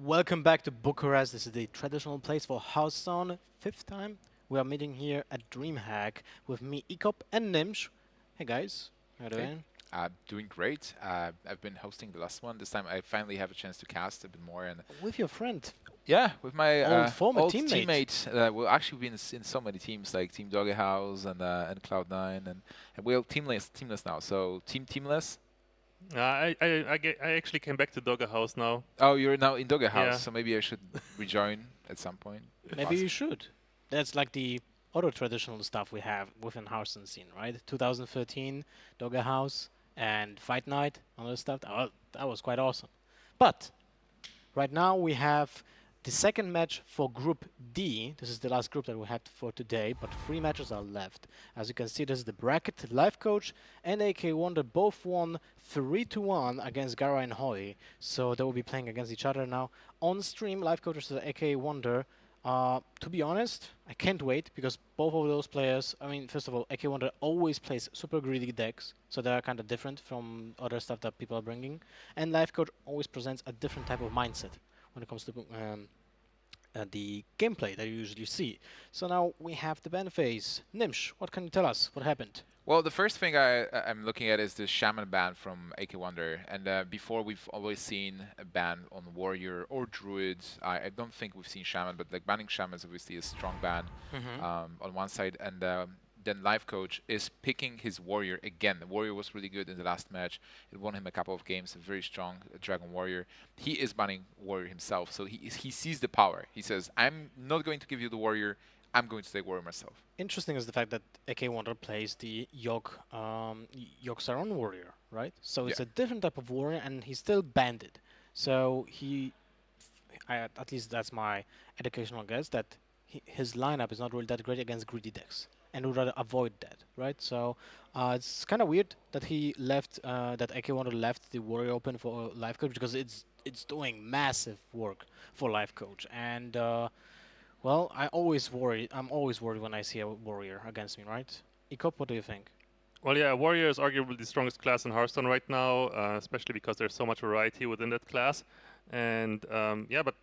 Welcome back to Bucharest. This is the traditional place for Hearthstone. Fifth time we are meeting here at DreamHack with me, Ikop, and Nimsh. Hey guys, how you Hey, doing? doing great. I've been hosting the last one. This time I finally have a chance to cast a bit more, and With your friend, yeah, with my old former old teammate. teammate. We've actually been in so many teams like Team Doggy House and Cloud9, and we're teamless now. So teamless. I actually came back to Dogger House now. Oh, you're now in Doggy House, Yeah. so maybe I should rejoin at some point. Maybe you should. That's like the other traditional stuff we have within Hearthstone scene, right? 2013, Dogger House, and Fight Night, all this stuff. That was quite awesome. But right now we have the second match for Group D. This is the last group that we had for today, but 3 matches are left. As you can see, this is the bracket. Lifecoach and AKAWonder both won 3-1 against Gara and Hoy. So they will be playing against each other now on stream. Lifecoach versus AKAWonder. To be honest, I can't wait because both of those players, I mean, first of all, AKAWonder always plays super greedy decks, so they are kind of different from other stuff that people are bringing. And Lifecoach always presents a different type of mindset when it comes to the gameplay that you usually see. So now we have the ban phase. Nimsh, what can you tell us? What happened? Well, the first thing I'm looking at is the Shaman ban from AKAWonder, and before we've always seen a ban on Warrior or Druid. I don't think we've seen Shaman, but like banning Shaman is obviously a strong ban on one side, and then Lifecoach is picking his Warrior again. The Warrior was really good in the last match. It won him a couple of games, a very strong Dragon Warrior. He is banning Warrior himself, so he sees the power. He says, I'm not going to give you the Warrior, I'm going to take Warrior myself. Interesting is the fact that AKAWonder plays the Yogg Saron Warrior, right? So it's Yeah. a different type of warrior, and he's still banded. So at least that's my educational guess, that his lineup is not really that great against greedy decks, and would rather avoid that, right? So it's kind of weird that he left, that AKAWonder left the warrior open for Lifecoach because it's doing massive work for Lifecoach, and well, I'm always worried when I see a warrior against me, right? Ikop, what do you think? Well, yeah, Warrior is arguably the strongest class in Hearthstone right now, especially because there's so much variety within that class. And yeah, but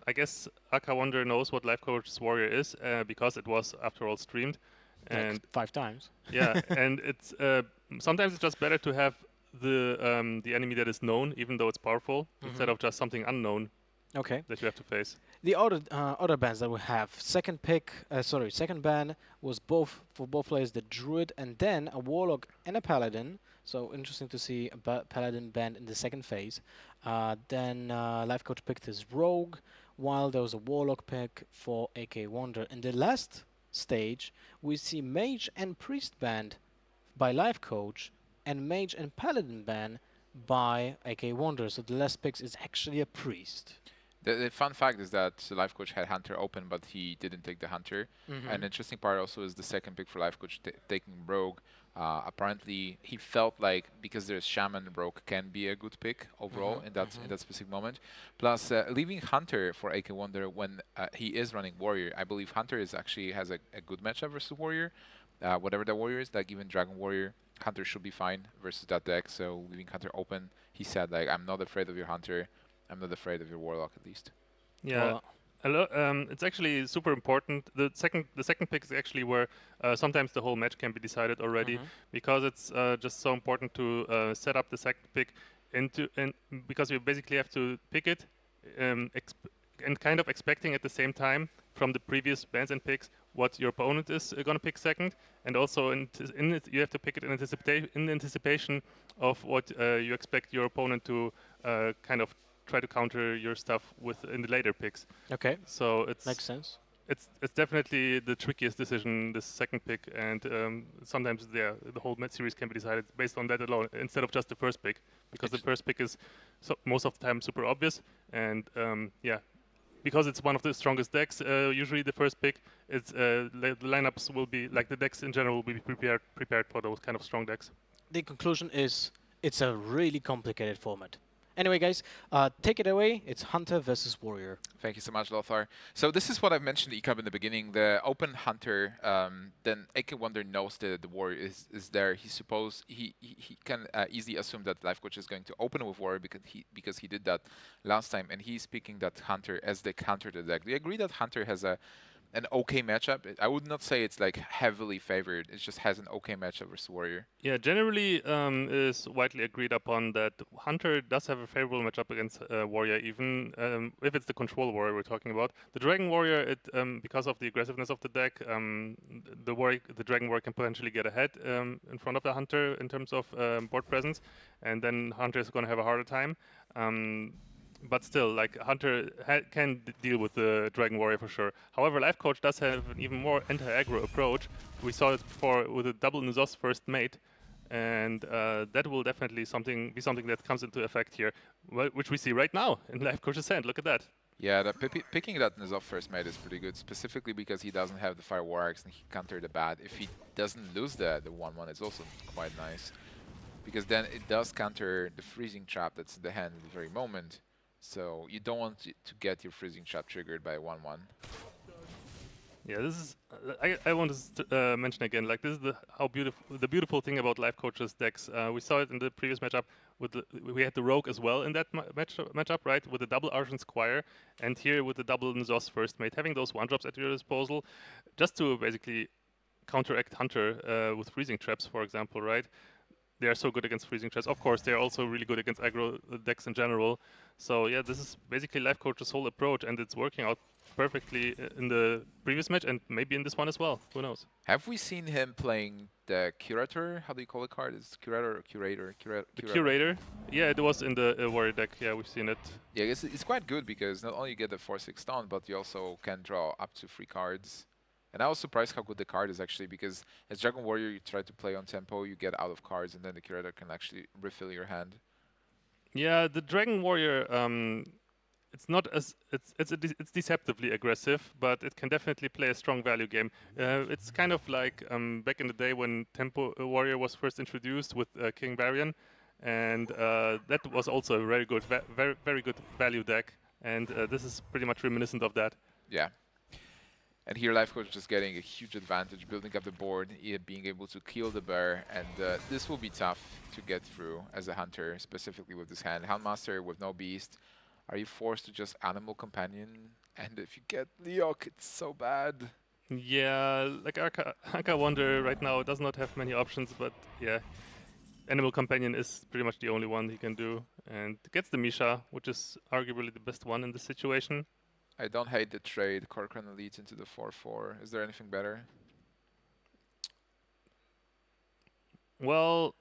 I guess AKAWonder knows what Lifecoach's Warrior is because it was, after all, streamed. Like And 5 times. yeah, and it's sometimes it's just better to have the enemy that is known, even though it's powerful, instead of just something unknown Okay. that you have to face. The other bans that we have, second ban was for both players, the Druid and then a Warlock and a Paladin. So interesting to see a Paladin banned in the second phase. Then Lifecoach picked his Rogue, while there was a Warlock pick for AKAWonder. In the last stage, we see Mage and Priest banned by Lifecoach, and Mage and Paladin ban by AKAWonder. So the last picks is actually a Priest. The fun fact is that Lifecoach had Hunter open, but he didn't take the Hunter. An interesting part also is the second pick for Lifecoach taking Rogue. Apparently, he felt like because there's Shaman, Rogue can be a good pick overall in that specific moment. Plus, leaving Hunter for AKAWonder when he is running Warrior, I believe Hunter actually has a good matchup versus Warrior. Whatever the Warrior is, like even Dragon Warrior, Hunter should be fine versus that deck. So leaving Hunter open, he said like, I'm not afraid of your Hunter. I'm not afraid of your Warlock, at least. Yeah. Well, It's actually super important. The second pick is actually where sometimes the whole match can be decided already, because it's just so important to set up the second pick because you basically have to pick it and kind of expecting at the same time from the previous bans and picks what your opponent is going to pick second, and also you have to pick it in anticipation of what you expect your opponent to kind of try to counter your stuff with in the later picks. okay, So makes sense. it's definitely the trickiest decision, this second pick, and sometimes the whole match series can be decided based on that alone instead of just the first pick, because the first pick is most of the time super obvious, and yeah, because it's one of the strongest decks. Usually the first pick, it's the lineups will be like the decks in general will be prepared for those kind of strong decks. The conclusion is it's a really complicated format. Anyway, guys, take it away. It's Hunter versus Warrior. Thank you so much, Lothar. So this is what I've mentioned ECUB in the beginning. The open hunter, then AKAWonder knows that the warrior is there. He can easily assume that Lifecoach is going to open with warrior because he did that last time, and he's picking that hunter as the counter to the deck. Do you agree that hunter has an okay matchup? I would not say it's like heavily favored. It just has an okay matchup versus warrior. Yeah, generally is widely agreed upon that Hunter does have a favorable matchup against Warrior, even if it's the control warrior we're talking about. The Dragon Warrior, because of the aggressiveness of the deck, the Dragon Warrior can potentially get ahead in front of the Hunter in terms of board presence, and then Hunter is going to have a harder time. But still, like Hunter can deal with the Dragon Warrior for sure. However, Lifecoach does have an even more anti-aggro approach. We saw it before with a double Nuzos first mate, and that will definitely be something that comes into effect here, which we see right now in Lifecoach's hand. Look at that. Yeah, picking that Nuzov first mate is pretty good, specifically because he doesn't have the Fire War Axe and he countered the bat. If he doesn't lose the 1-1, it's also quite nice, because then it does counter the freezing trap that's in the hand at the very moment. So you don't want to get your freezing trap triggered by 1-1. Yeah, this is. I want to mention again, like this is the beautiful thing about Lifecoach's decks. We saw it in the previous matchup with we had the Rogue as well in that matchup, right? With the double Argent Squire, and here with the double Nzos first mate, having those 1-drops at your disposal, just to basically counteract Hunter with freezing traps, for example, right? They are so good against freezing traps. Of course, they are also really good against aggro decks in general. So yeah, this is basically Lifecoach's whole approach, and it's working out perfectly in the previous match and maybe in this one as well. Who knows? Have we seen him playing the Curator? How do you call the card? Is Curator or Curator? The Curator. Yeah, it was in the Warrior deck. Yeah, we've seen it. Yeah, it's quite good because not only you get the 4/6 stun, but you also can draw up to 3 cards. And I was surprised how good the card is actually, because as Dragon Warrior you try to play on tempo, you get out of cards, and then the Curator can actually refill your hand. Yeah, the Dragon Warrior, it's not as it's deceptively aggressive, but it can definitely play a strong value game. It's kind of like back in the day when Tempo Warrior was first introduced with King Varian, and that was also a very good, very good value deck. And this is pretty much reminiscent of that. Yeah. And here Lifecoach just getting a huge advantage, building up the board, being able to kill the bear, and this will be tough to get through as a hunter, specifically with this hand. Houndmaster with no beast. Are you forced to just Animal Companion? And if you get Leok, it's so bad. Yeah, like AKAWonder right now does not have many options, but yeah, Animal Companion is pretty much the only one he can do, and gets the Misha, which is arguably the best one in this situation. I don't hate the trade. Corcoran leads into the 4/4. Is there anything better? Well,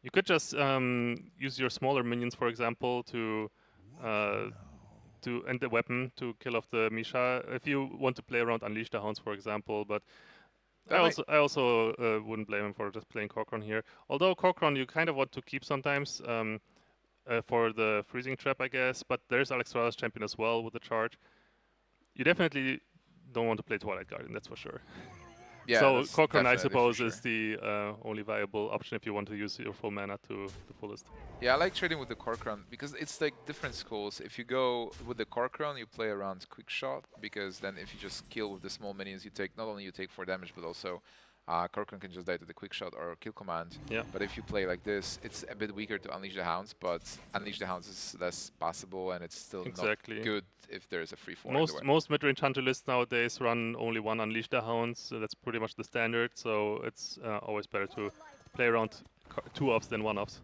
you could just use your smaller minions, for example, to end the weapon to kill off the Misha. If you want to play around Unleash the Hounds, for example, but I also wouldn't blame him for just playing Corcoran here. Although Corcoran you kind of want to keep sometimes. For the freezing trap, I guess, but there's Alexstrada's champion as well with the charge. You definitely don't want to play Twilight Guardian, that's for sure. Yeah, so Corcoran, I suppose, sure. is the only viable option if you want to use your full mana to the fullest. Yeah, I like trading with the Corcoran because it's like different schools. If you go with the Corcoran, you play around Quick Shot, because then if you just kill with the small minions, you take not only you take 4 damage, but also Corcoran can just die to the Quick Shot or Kill Command. Yeah. But if you play like this, it's a bit weaker to Unleash the Hounds, but Unleash the Hounds is less possible, and it's still not good if there's a free 4. Most mid-range hunter lists nowadays run only 1 Unleash the Hounds, so that's pretty much the standard, so it's always better to play around 2-offs than 1-offs.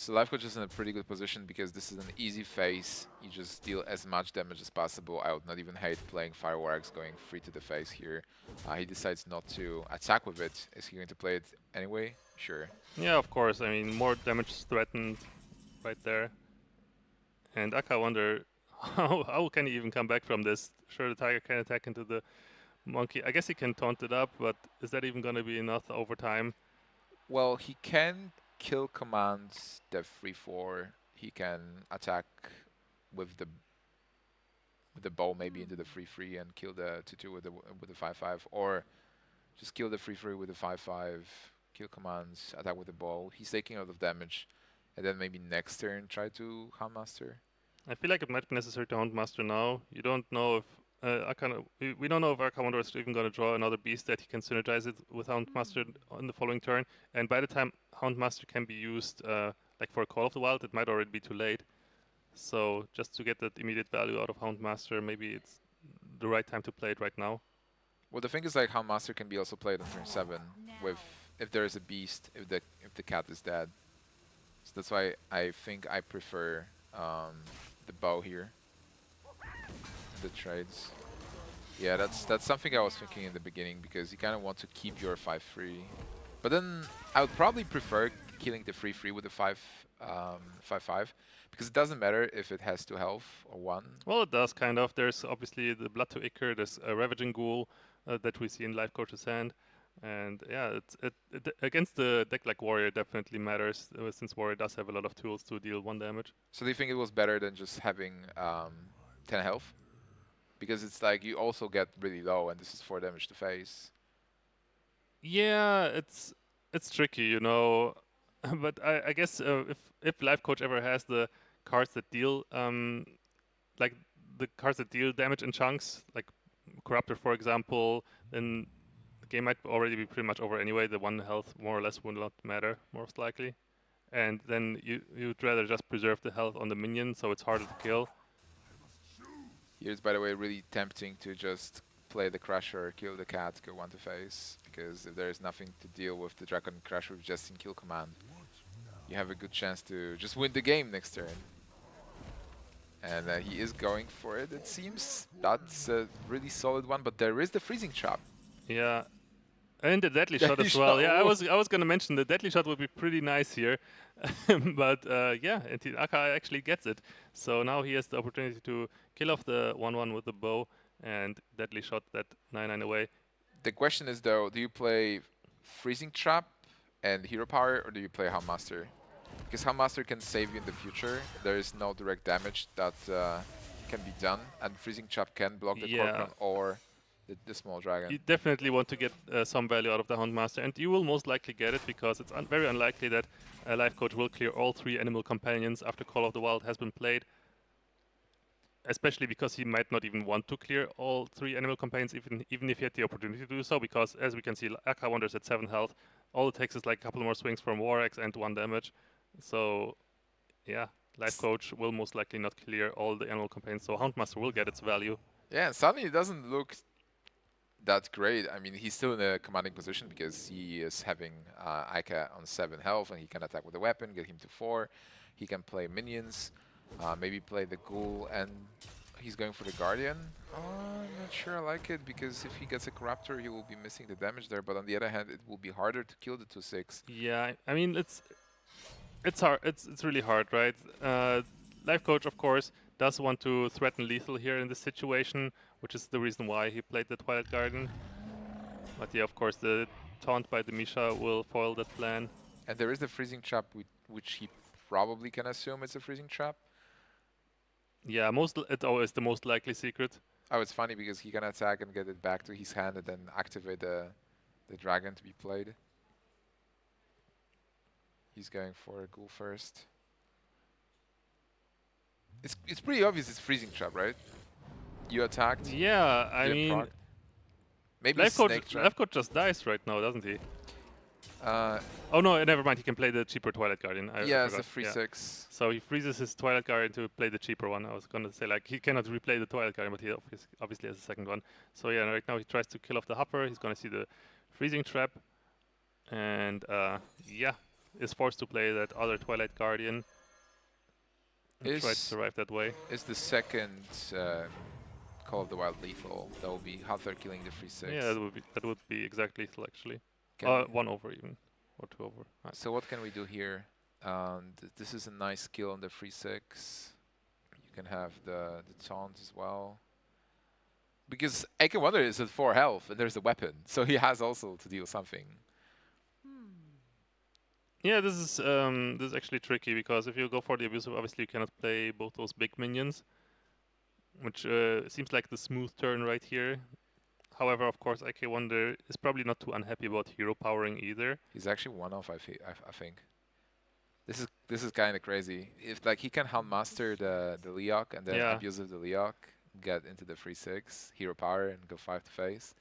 So Lifecoach is in a pretty good position because this is an easy face. You just deal as much damage as possible. I would not even hate playing Fire War Axe going free to the face here. He decides not to attack with it. Is he going to play it anyway? Sure. Yeah, of course. I mean, more damage threatened right there. And AKAWonder, how can he even come back from this? Sure, the tiger can attack into the monkey. I guess he can taunt it up, but is that even going to be enough over time? Well, he can kill commands the 3/4. He can attack with the bow maybe into the 3/3 and kill the 2/2 with the 5/5, or just kill the 3/3 with the 5/5. Kill commands, attack with the bow. He's taking a lot of damage, and then maybe next turn try to Houndmaster. I feel like it might be necessary to Houndmaster now. You don't know if we don't know if AKAWonder is even going to draw another beast that he can synergize it with Houndmaster on the following turn. And by the time Houndmaster can be used, like for a Call of the Wild, it might already be too late. So just to get that immediate value out of Houndmaster, maybe it's the right time to play it right now. Well, the thing is, like, Houndmaster can be also played on turn 7 with if there is a beast, if the cat is dead. So that's why I think I prefer the bow here. The trades. Yeah, that's something I was thinking in the beginning, because you kind of want to keep your 5/3. But then I would probably prefer killing the 3/3 with the 5/5, because it doesn't matter if it has 2 health or 1. Well, it does kind of. There's obviously the Blood to Ichor, there's a Ravaging Ghoul that we see in Lifecoach's hand. And yeah, it against the deck like Warrior definitely matters, since Warrior does have a lot of tools to deal 1 damage. So do you think it was better than just having 10 health? Because it's like you also get really low, and this is 4 damage to face. Yeah, it's tricky, you know. But I guess if Lifecoach ever has the cards that deal like the cards that deal damage in chunks, like Corruptor, for example, then the game might already be pretty much over anyway. The 1 health more or less will not matter, most likely. And then you'd rather just preserve the health on the minion, so it's harder to kill. Here's, by the way, really tempting to just play the Crusher, kill the cat, go 1 to face, because if there is nothing to deal with the Dragon Crusher with just in kill command, you have a good chance to just win the game next turn. And he is going for it, it seems. That's a really solid one, but there is the Freezing Trap. Yeah. And the Deadly Shot Deadly as well. Shot, Yeah, ooh. I was gonna mention the Deadly Shot would be pretty nice here, but yeah, and Aka actually gets it. So now he has the opportunity to kill off the 1/1 with the bow and Deadly Shot that 9/9 away. The question is, though, do you play Freezing Trap and Hero Power, or do you play Houndmaster? Because Houndmaster can save you in the future. There is no direct damage that can be done, and Freezing Trap can block the Yeah. Corcoran or the small dragon. You definitely want to get some value out of the Houndmaster, and you will most likely get it, because it's very unlikely that a Lifecoach will clear all 3 animal companions after Call of the Wild has been played. Especially because he might not even want to clear all 3 animal companions, even if he had the opportunity to do so, because as we can see, AKAWonder's at 7 health. All it takes is like a couple more swings from War Axe and 1 damage. So, yeah, Lifecoach will most likely not clear all the animal companions, so Houndmaster will get its value. Yeah, and suddenly it doesn't look that great. I mean, he's still in a commanding position because he is having Aika on 7 health, and he can attack with a weapon, get him to 4. He can play minions, maybe play the Ghoul, and he's going for the Guardian. I'm not sure I like it, because if he gets a Corruptor, he will be missing the damage there, but on the other hand, it will be harder to kill the 2/6. Yeah, I mean, it's hard. It's really hard, right? Lifecoach, of course, does want to threaten lethal here in this situation, which is the reason why he played the Twilight Garden. But yeah, of course, the taunt by the Misha will foil that plan. And there is the Freezing Trap, which he probably can assume it's a Freezing Trap. Yeah, it's always the most likely secret. Oh, it's funny because he can attack and get it back to his hand and then activate the dragon to be played. He's going for a Ghoul first. It's pretty obvious it's Freezing Trap, right? You attacked. Yeah, I you mean, procced. Maybe Snake Trap. Lifecoach just dies right now, doesn't he? Uh, Oh no, never mind. He can play the cheaper Twilight Guardian. yeah, I it's a forgot. 3/6. So he freezes his Twilight Guardian to play the cheaper one. I was gonna say like he cannot replay the Twilight Guardian, but he obviously has a second one. So yeah, right now he tries to kill off the Hopper. He's gonna see the freezing trap, and yeah, is forced to play that other Twilight Guardian. And try to survive that way. Is the second Call of the Wild lethal? That will be Hother killing the 3/6. Yeah, that would be exactly lethal actually. 1 over even. Or 2 over. Right. So what can we do here? This is a nice skill on the 3/6. You can have the taunt as well. Because AKAWonder is at 4 health and there's a weapon, so he has also to deal something. Yeah, this is actually tricky because if you go for the abusive, obviously you cannot play both those big minions, which seems like the smooth turn right here. However, of course, AKAWonder is probably not too unhappy about hero powering either. He's actually 1 off, I think. This is kind of crazy. If like he can master the Leok and then Yeah. abusive the Leok, get into the free 6, hero power, and go 5 to face.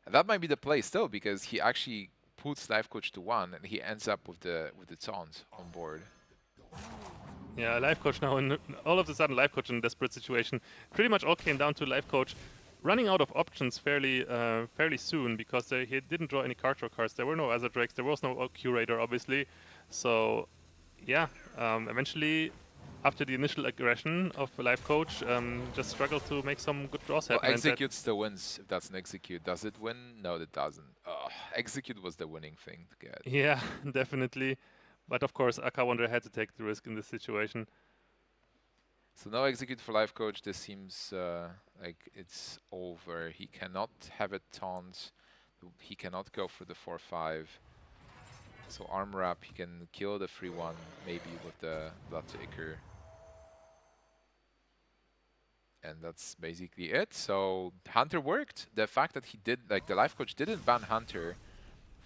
And that might be the play still because he actually puts Lifecoach to 1 and he ends up with the taunt on board. Yeah, Lifecoach now, and all of a sudden, Lifecoach in a desperate situation. Pretty much all came down to Lifecoach running out of options fairly soon because he didn't draw any card draw cards. There were no other drakes. There was no curator, obviously. So, yeah, eventually, after the initial aggression of Lifecoach, just struggled to make some good draws Well, happen. execute still wins if that's an execute. Does it win? No, it doesn't. Execute was the winning thing to get. Yeah, definitely. But of course, AKAWonder had to take the risk in this situation. So no execute for Lifecoach. This seems like it's over. He cannot have it taunt. He cannot go for the 4/5. So armor up. He can kill the free 1 maybe with the Bloodtaker. And that's basically it. So Hunter worked. The fact that he did, like the Lifecoach didn't ban Hunter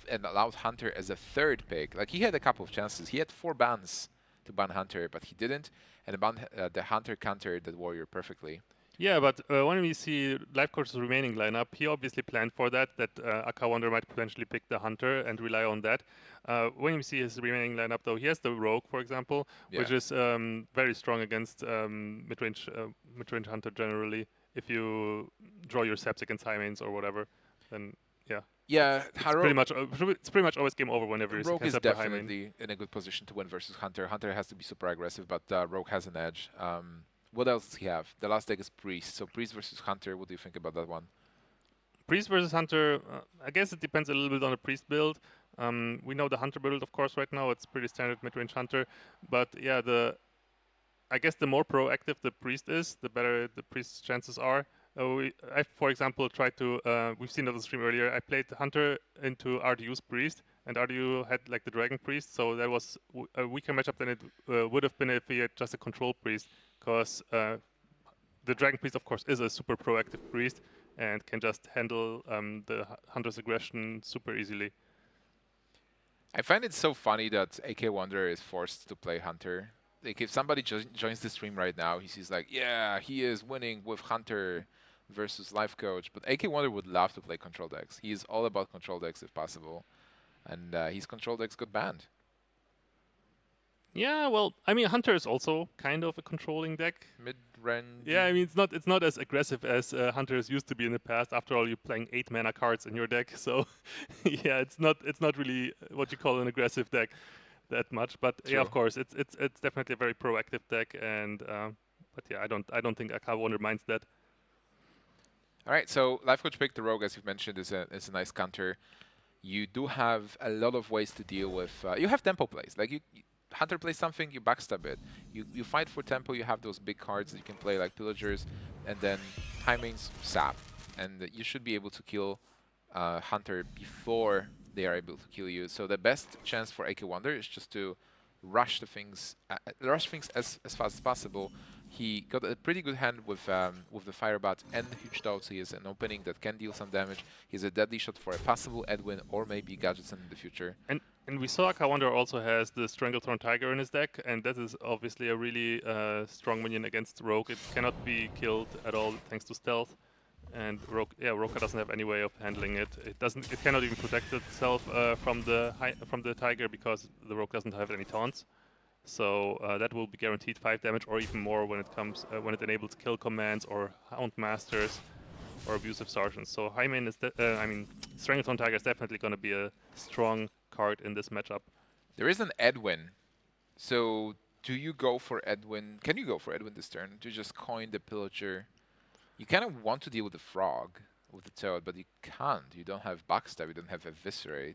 and allowed Hunter as a 3rd pick. Like he had a couple of chances. He had 4 bans to ban Hunter, but he didn't. And the Hunter countered the Warrior perfectly. Yeah, but when we see Lifecoach's remaining lineup, he obviously planned for that AKAWonder might potentially pick the Hunter and rely on that. When you see his remaining lineup, though, he has the Rogue, for example, which is very strong against mid-range Hunter generally. If you draw your Seps against high mains or whatever, then yeah. Yeah, it's pretty much always game over whenever Rogue you is Sep or high main. definitely in a good position to win versus Hunter. Hunter has to be super aggressive, but Rogue has an edge. What else does he have? The last deck is Priest. So Priest versus Hunter, what do you think about that one? Priest versus Hunter, I guess it depends a little bit on the Priest build. We know the Hunter build, of course, right now. It's pretty standard mid-range Hunter. But yeah, I guess the more proactive the Priest is, the better the Priest's chances are. I, for example, tried to, we've seen it on the stream earlier, I played Hunter into RDU's Priest, and RDU had like the Dragon Priest, so that was a weaker matchup than it would have been if he had just a Control Priest, because the Dragon Priest, of course, is a super proactive Priest, and can just handle the Hunter's aggression super easily. I find it so funny that AKAWonder is forced to play Hunter. Like if somebody joins the stream right now, he sees like, yeah, he is winning with Hunter versus Lifecoach, but AKAWonder would love to play control decks. He is all about control decks if possible, and his control decks got banned. Yeah, well, I mean, Hunter is also kind of a controlling deck. Mid-range. Yeah, I mean, it's not as aggressive as Hunters used to be in the past. After all, you're playing 8 mana cards in your deck, so yeah, it's not really what you call an aggressive deck that much. But True. yeah, of course, it's definitely a very proactive deck, and but yeah, I don't think AKAWonder minds that. All right, so Lifecoach picked the Rogue, as you mentioned, is a nice counter. You do have a lot of ways to deal with. You have tempo plays, like Hunter plays something, you backstab it. You fight for tempo, you have those big cards that you can play like Pillagers, and then timings, sap. And you should be able to kill Hunter before they are able to kill you. So the best chance for AKAWonder is just to rush things as fast as possible. He got a pretty good hand with the Firebat and Huge Dots. He is an opening that can deal some damage. He's a deadly shot for a possible Edwin or maybe Gadgetson in the future. And we saw AKAWonder also has the Stranglethorn Tiger in his deck, and that is obviously a really strong minion against Rogue. It cannot be killed at all thanks to stealth, and Roka doesn't have any way of handling it. It cannot even protect itself from the Tiger because the Rogue doesn't have any taunts. So that will be guaranteed 5 damage or even more when it enables kill commands or Hound Masters or Abusive Sergeants. So Hyman is, Stranglethorn Tiger is definitely going to be a strong card in this matchup. There is an Edwin. So do you go for Edwin? Can you go for Edwin this turn? Do you just coin the Pillager? You kind of want to deal with the Frog, with the Toad, but you can't. You don't have Backstab, you don't have Eviscerate.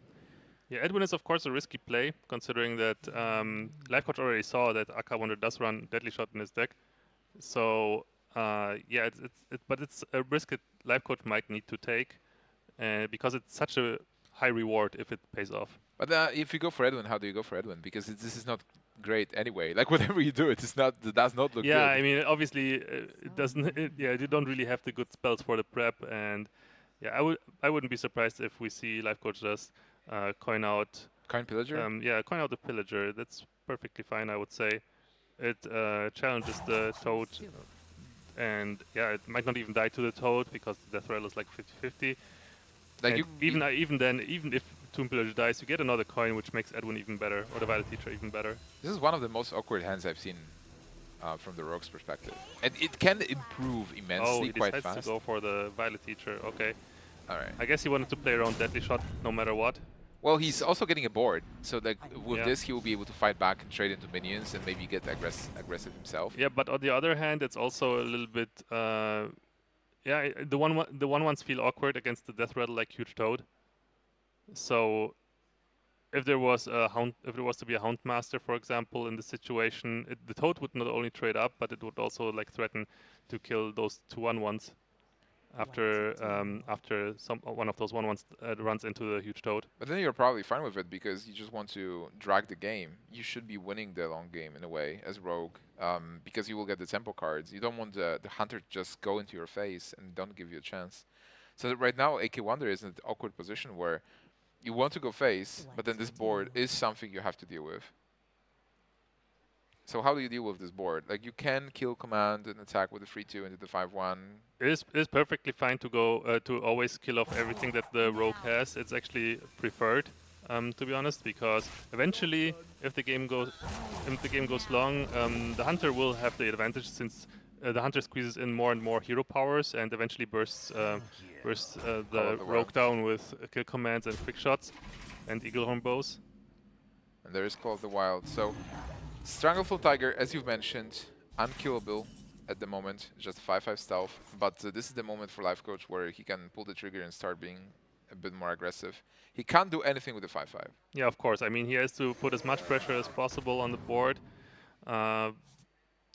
Yeah, Edwin is of course a risky play, considering that Lifecoach already saw that AKAWonder does run Deadly Shot in his deck. So yeah, but it's a risk that Lifecoach might need to take, because it's such a high reward if it pays off. But if you go for Edwin, how do you go for Edwin? Because this is not great anyway. Like whatever you do, it does not look good. Yeah, I mean, obviously, it doesn't. Yeah, you don't really have the good spells for the prep, and yeah, I wouldn't be surprised if we see Lifecoach just coin out. Coin Pillager? Yeah, coin out the Pillager. That's perfectly fine, I would say. It challenges the Toad, and yeah, it might not even die to the Toad because the death rattle is like 50-50. Like And even then, even if Tomb Pillager dies, you get another coin, which makes Edwin even better, or the Violet Teacher even better. This is one of the most awkward hands I've seen from the Rogue's perspective. And it can improve Oh, immensely he quite decides fast. to go for the Violet Teacher. Okay. Alright. I guess he wanted to play around Deadly Shot no matter what. Well, he's also getting a board, so like with Yeah. this he will be able to fight back and trade into minions and maybe get aggressive himself. Yeah, but on the other hand, it's also a little bit. Yeah, the one ones feel awkward against the Death Rattle like Huge Toad. So if there was a hound, if there was to be a Houndmaster, for example, in the situation, the Toad would not only trade up, but it would also like threaten to kill those 2/1s after after one of those 1/1s runs into the Huge Toad. But then you're probably fine with it because you just want to drag the game. You should be winning the long game in a way as Rogue, because you will get the tempo cards. You don't want the Hunter to just go into your face and don't give you a chance. So right now AKAWonder is in an awkward position where you want to go face, but then this board is something you have to deal with. So how do you deal with this board? Like you can kill command and attack with the 3/2 into the 5/1. It is perfectly fine to go to always kill off everything that the rogue has. It's actually preferred, to be honest, because eventually, if the game goes long, the hunter will have the advantage since the hunter squeezes in more and more hero powers and eventually bursts the rogue down with kill commands and quick shots and eaglehorn bows. And there is Call of the Wild. So Strangleful Tiger, as you've mentioned, unkillable at the moment, just 5/5 stealth. But this is the moment for Lifecoach where he can pull the trigger and start being a bit more aggressive. He can't do anything with the 5/5. Yeah, of course. I mean, he has to put as much pressure as possible on the board.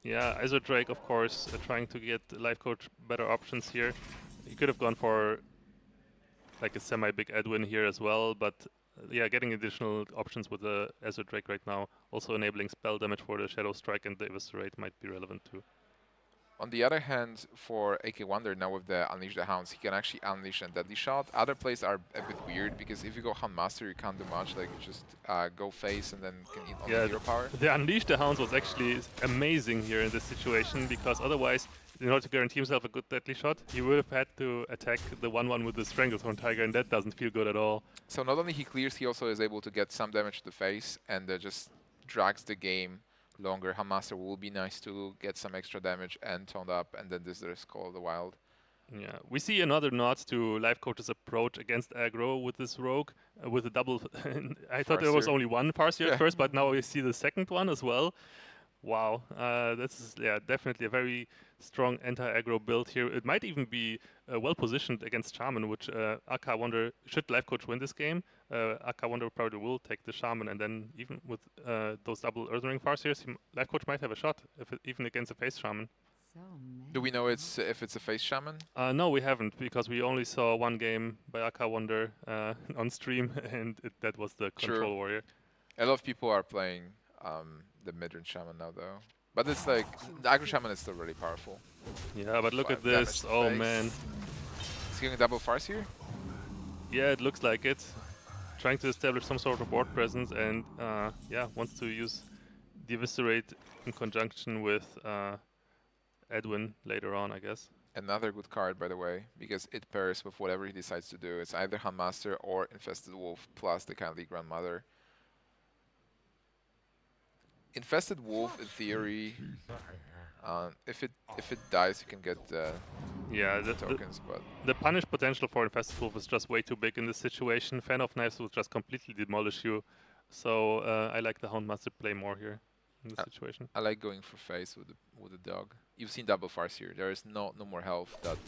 Yeah, Drake, of course, trying to get Lifecoach better options here. He could have gone for like a semi-big Edwin here as well, but yeah, getting additional options with the Drake right now, also enabling spell damage for the Shadow Strike and the Eviscerate might be relevant too. On the other hand, for AKAWonder now with the Unleash the Hounds, he can actually unleash a Deadly Shot. Other plays are a bit weird because if you go Houndmaster, you can't do much. Like you just go face and then can eat on the hero power. The Unleash the Hounds was actually amazing here in this situation because otherwise, in order to guarantee himself a good Deadly Shot, he would have had to attack the 1/1 with the Stranglethorn Tiger, and that doesn't feel good at all. So not only he clears, he also is able to get some damage to the face and just drags the game longer. Houndmaster will be nice to get some extra damage and toned up, and then this is Call of the Wild. Yeah, we see another nod to Lifecoach's approach against aggro with this rogue, with a double. I thought there was only one Farseer at first, but now we see the second one as well. Wow, this is definitely a very strong anti-aggro build here. It might even be well positioned against Shaman, which AKAWonder, should Lifecoach win this game, AKAWonder probably will take the Shaman, and then even with those double Earth Ring Farseers, Lifecoach might have a shot, even against a face Shaman. Do we know if it's a face Shaman? No, we haven't, because we only saw one game by AKAWonder on stream, and that was the Control Warrior. A lot of people are playing the mid-range Shaman now, though. But it's like, the aggro Shaman is still really powerful. Yeah, but look at this. Oh, man. Is he getting a double Farseer? Yeah, it looks like it. Trying to establish some sort of board presence, and yeah, wants to use the Eviscerate in conjunction with Edwin later on, I guess. Another good card, by the way, because it pairs with whatever he decides to do. It's either Houndmaster or Infested Wolf plus the Kindly Grandmother. Infested Wolf, in theory, if it dies, you can get the tokens. But the punish potential for Infested Wolf is just way too big in this situation. Fan of Knives will just completely demolish you. So I like the Houndmaster play more here in this situation. I like going for face with the dog. You've seen double Farseer. There is no more health that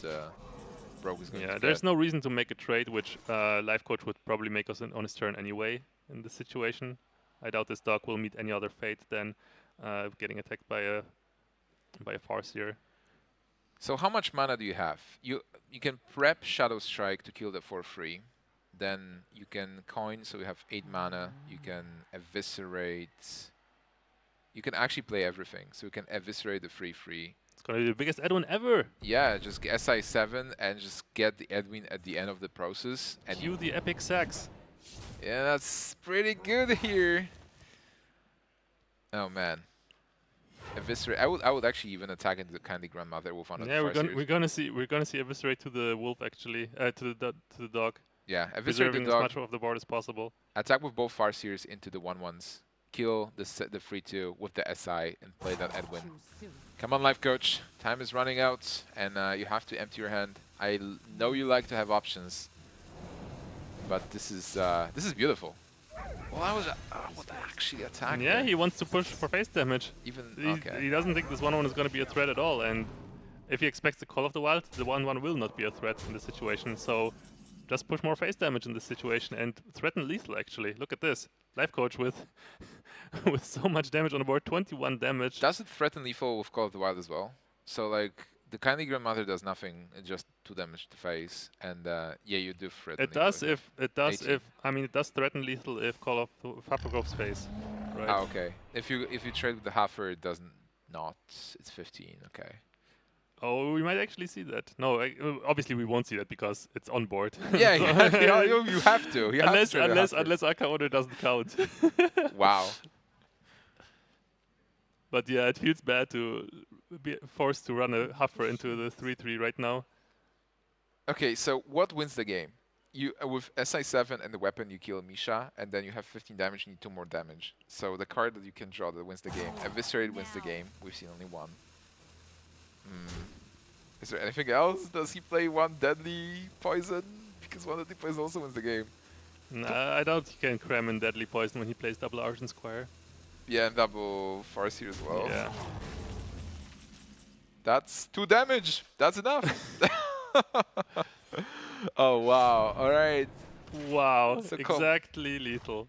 Rogue is going to get. There's no reason to make a trade, which Lifecoach would probably make us on his turn anyway in this situation. I doubt this dog will meet any other fate than getting attacked by a Farseer. So how much mana do you have? You can prep Shadow Strike to kill that for free. Then you can coin, so you have 8 mana. You can eviscerate. You can actually play everything. So you can eviscerate the free. It's gonna be the biggest Edwin ever. Yeah, just get SI7 and just get the Edwin at the end of the process. And cue the epic sax. Yeah, that's pretty good here. Oh man, Eviscerate. I would actually even attack into the Kindly Grandmother with one of the Yeah, Farseers. we're gonna see eviscerate to the wolf actually, to the dog, Yeah, Eviscerate the preserving as dog. much of the board as possible. Attack with both Farseers into the 1/1s. Kill the free 2 with the SI and play that Edwin. Come on, Life Coach. Time is running out, and you have to empty your hand. I know you like to have options, but this is beautiful. Well, I would actually attack. Yeah, there. he wants to push for face damage. Even He okay. doesn't think this 1/1 is gonna be a threat at all, and if he expects the Call of the Wild, the 1/1 will not be a threat in this situation. So just push more face damage in this situation and threaten lethal. Actually, look at this. Life Coach with with so much damage on the board, 21 damage. Does it threaten lethal with Call of the Wild as well? So like the Kindly Grandmother does nothing, it just 2 damage to face, and yeah, you do threaten. It does lethal. if it does 18. if I mean it does threaten lethal if Call of Fafagov's face. Right. Ah, okay. If you trade with the Haffer, it doesn't not. It's 15. Okay. Oh, we might actually see that. No, obviously we won't see that because it's on board. Yeah, So- you have to. You Unless have to trade the unless AKAWonder doesn't count. Haffer. Wow. But yeah, it feels bad to be forced to run a Huffer into the 3/3 right now. Okay, so what wins the game? You with SI7 and the weapon, you kill Misha, and then you have 15 damage. You need 2 more damage. So the card that you can draw that wins the game. Eviscerate wins the game. We've seen only one. Is there anything else? Does he play one deadly poison? Because one deadly poison also wins the game. Nah, I doubt he can cram in Deadly Poison when he plays double Argent Squire. Yeah, and double Farseer as well. Yeah. That's 2 damage. That's enough. Oh wow! All right. Wow, So exactly lethal.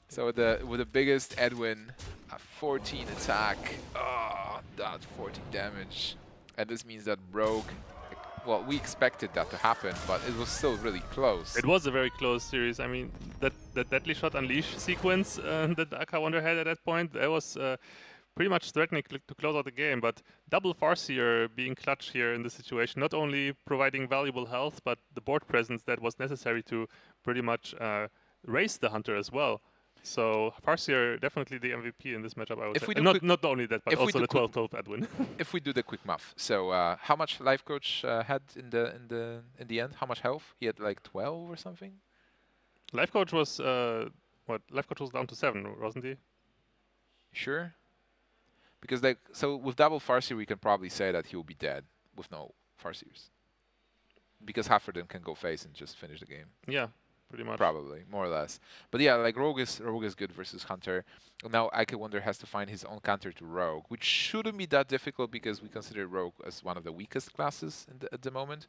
So with the biggest Edwin, a 14 attack. Oh, that 14 damage, and this means that Rogue. Well, we expected that to happen, but it was still really close. It was a very close series. I mean, that Deadly Shot Unleash sequence that AKAWonder had at that point, that was pretty much threatening to close out the game. But double Farseer being clutch here in this situation, not only providing valuable health, but the board presence that was necessary to pretty much raise the Hunter as well. So Farseer definitely the MVP in this matchup, I would say. Not only that, but also the 12-12 Edwin. If we do the quick math, so how much Life Coach had in the end? How much health? He had like 12 or something. Lifecoach was what? Lifecoach was down to 7, wasn't he? Sure. Because like so with double Farseer, we can probably say that he will be dead with no Farseers. Because half of them can go face and just finish the game. Yeah. Pretty much. Probably, more or less. But yeah, like Rogue is good versus Hunter. Now AKAWonder has to find his own counter to Rogue, which shouldn't be that difficult because we consider Rogue as one of the weakest classes at the moment.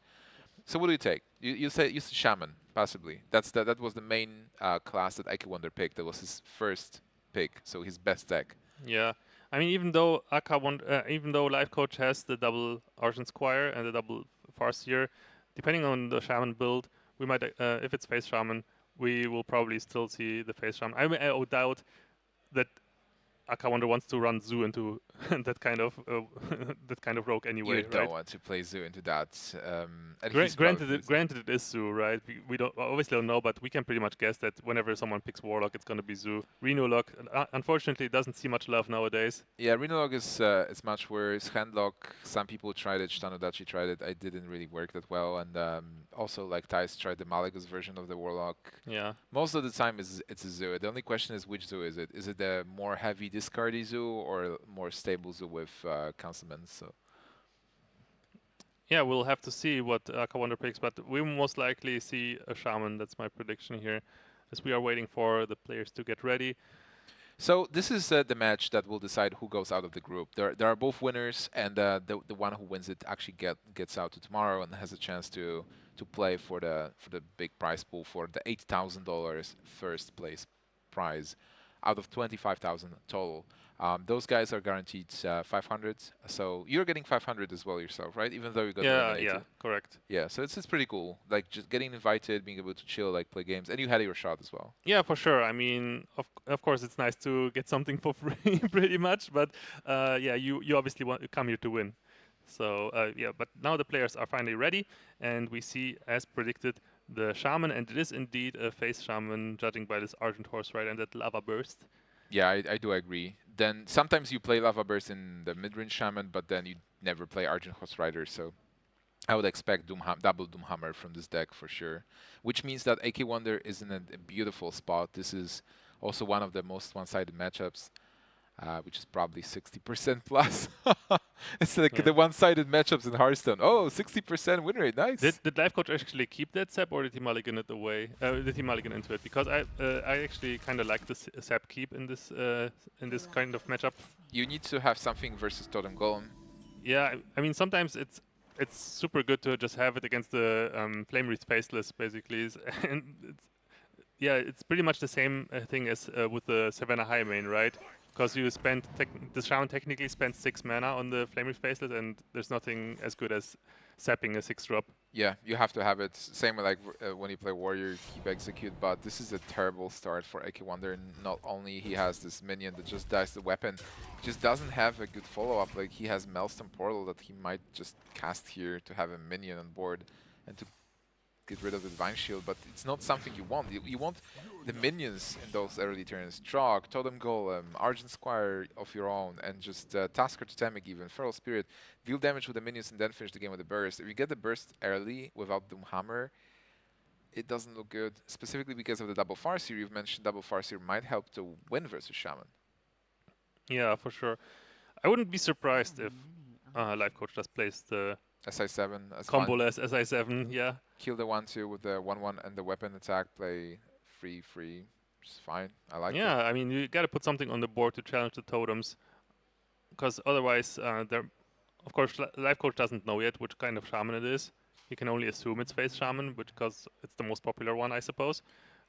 So what do you take? You say Shaman, possibly. That was the main class that AKAWonder picked. That was his first pick, so his best deck. Yeah. I mean, even though Lifecoach has the double Argent Squire and the double Farseer, depending on the Shaman build, we might, if it's Face Shaman, we will probably still see the Face Shaman. I mean, I would doubt that AKAWonder wants to run Zoo into that kind of rogue anyway. You don't right? want to play Zoo into that. Granted, it is Zoo, right? We don't obviously don't know, but we can pretty much guess that whenever someone picks Warlock, it's going to be Zoo. Renewlock, unfortunately, doesn't see much love nowadays. Yeah, Renewlock is much worse. Handlock, some people tried it. Shitanodachi tried it. I didn't really work that well. And also, like Thais tried the Malagus version of the Warlock. Yeah. Most of the time, it's a Zoo. The only question is which Zoo is it? Is it the more heavy discardy Zoo or more stable Zoo with Councilmen? So. Yeah, we'll have to see what AKAWonder picks, but we will most likely see a Shaman. That's my prediction here, as we are waiting for the players to get ready. So this is the match that will decide who goes out of the group. There are both winners, and the one who wins it actually gets out to tomorrow and has a chance to play for the big prize pool for the $8,000 first place prize out of 25,000 total. Those guys are guaranteed 500, so you're getting 500 as well yourself, right? Even though you got eliminated. Yeah, correct. Yeah, so it's pretty cool. Like just getting invited, being able to chill, like play games, and you had your shot as well. Yeah, for sure. I mean, of course, it's nice to get something for free, pretty much. But yeah, you obviously want to come here to win. So yeah, but now the players are finally ready, and we see, as predicted, the Shaman, and it is indeed a face Shaman, judging by this Argent Horse, right, and that Lava Burst. Yeah, I do agree. Then sometimes you play Lava Burst in the mid-range Shaman, but then you never play Argent Horse Rider, so I would expect double Doomhammer from this deck for sure. Which means that AKAWonder is in a beautiful spot. This is also one of the most one-sided matchups, which is probably 60% plus. It's like Yeah. the one-sided matchups in Hearthstone. Oh, 60% win rate, nice. Did Lifecoach actually keep that sap, or did he mulligan it away? Did he mulligan into it? Because I actually kind of like this sap keep in this kind of matchup. You need to have something versus Totem Golem. Yeah, I mean sometimes it's super good to just have it against the Flame Wreath Faceless, basically. And yeah, it's pretty much the same thing as with the Savannah High main, right? Because you spend the Shaman technically spends 6 mana on the Flame Wreath Faceless, and there's nothing as good as sapping a 6-drop. Yeah, you have to have it. Same with like when you play Warrior, keep execute. But this is a terrible start for AKAWonder. Not only he has this minion that just dies the weapon, he just doesn't have a good follow-up. Like he has Maelstrom Portal that he might just cast here to have a minion on board and to get rid of the Divine Shield, but it's not something you want. You want the minions in those early turns. Trog, Totem Golem, Argent Squire of your own, and just Tasker Totemic even, Feral Spirit. Deal damage with the minions and then finish the game with a burst. If you get the burst early without Doomhammer, it doesn't look good, specifically because of the double Farseer. You've mentioned double Farseer might help to win versus Shaman. Yeah, for sure. I wouldn't be surprised if Lifecoach just plays the SI7 as combo-less SI7, yeah. Kill the 1-2 with the 1-1 and the weapon attack, play 3-3, which is fine. I like it. Yeah, I mean, you got to put something on the board to challenge the totems, because otherwise, of course, Lifecoach doesn't know yet which kind of shaman it is. You can only assume it's Face Shaman, because it's the most popular one, I suppose.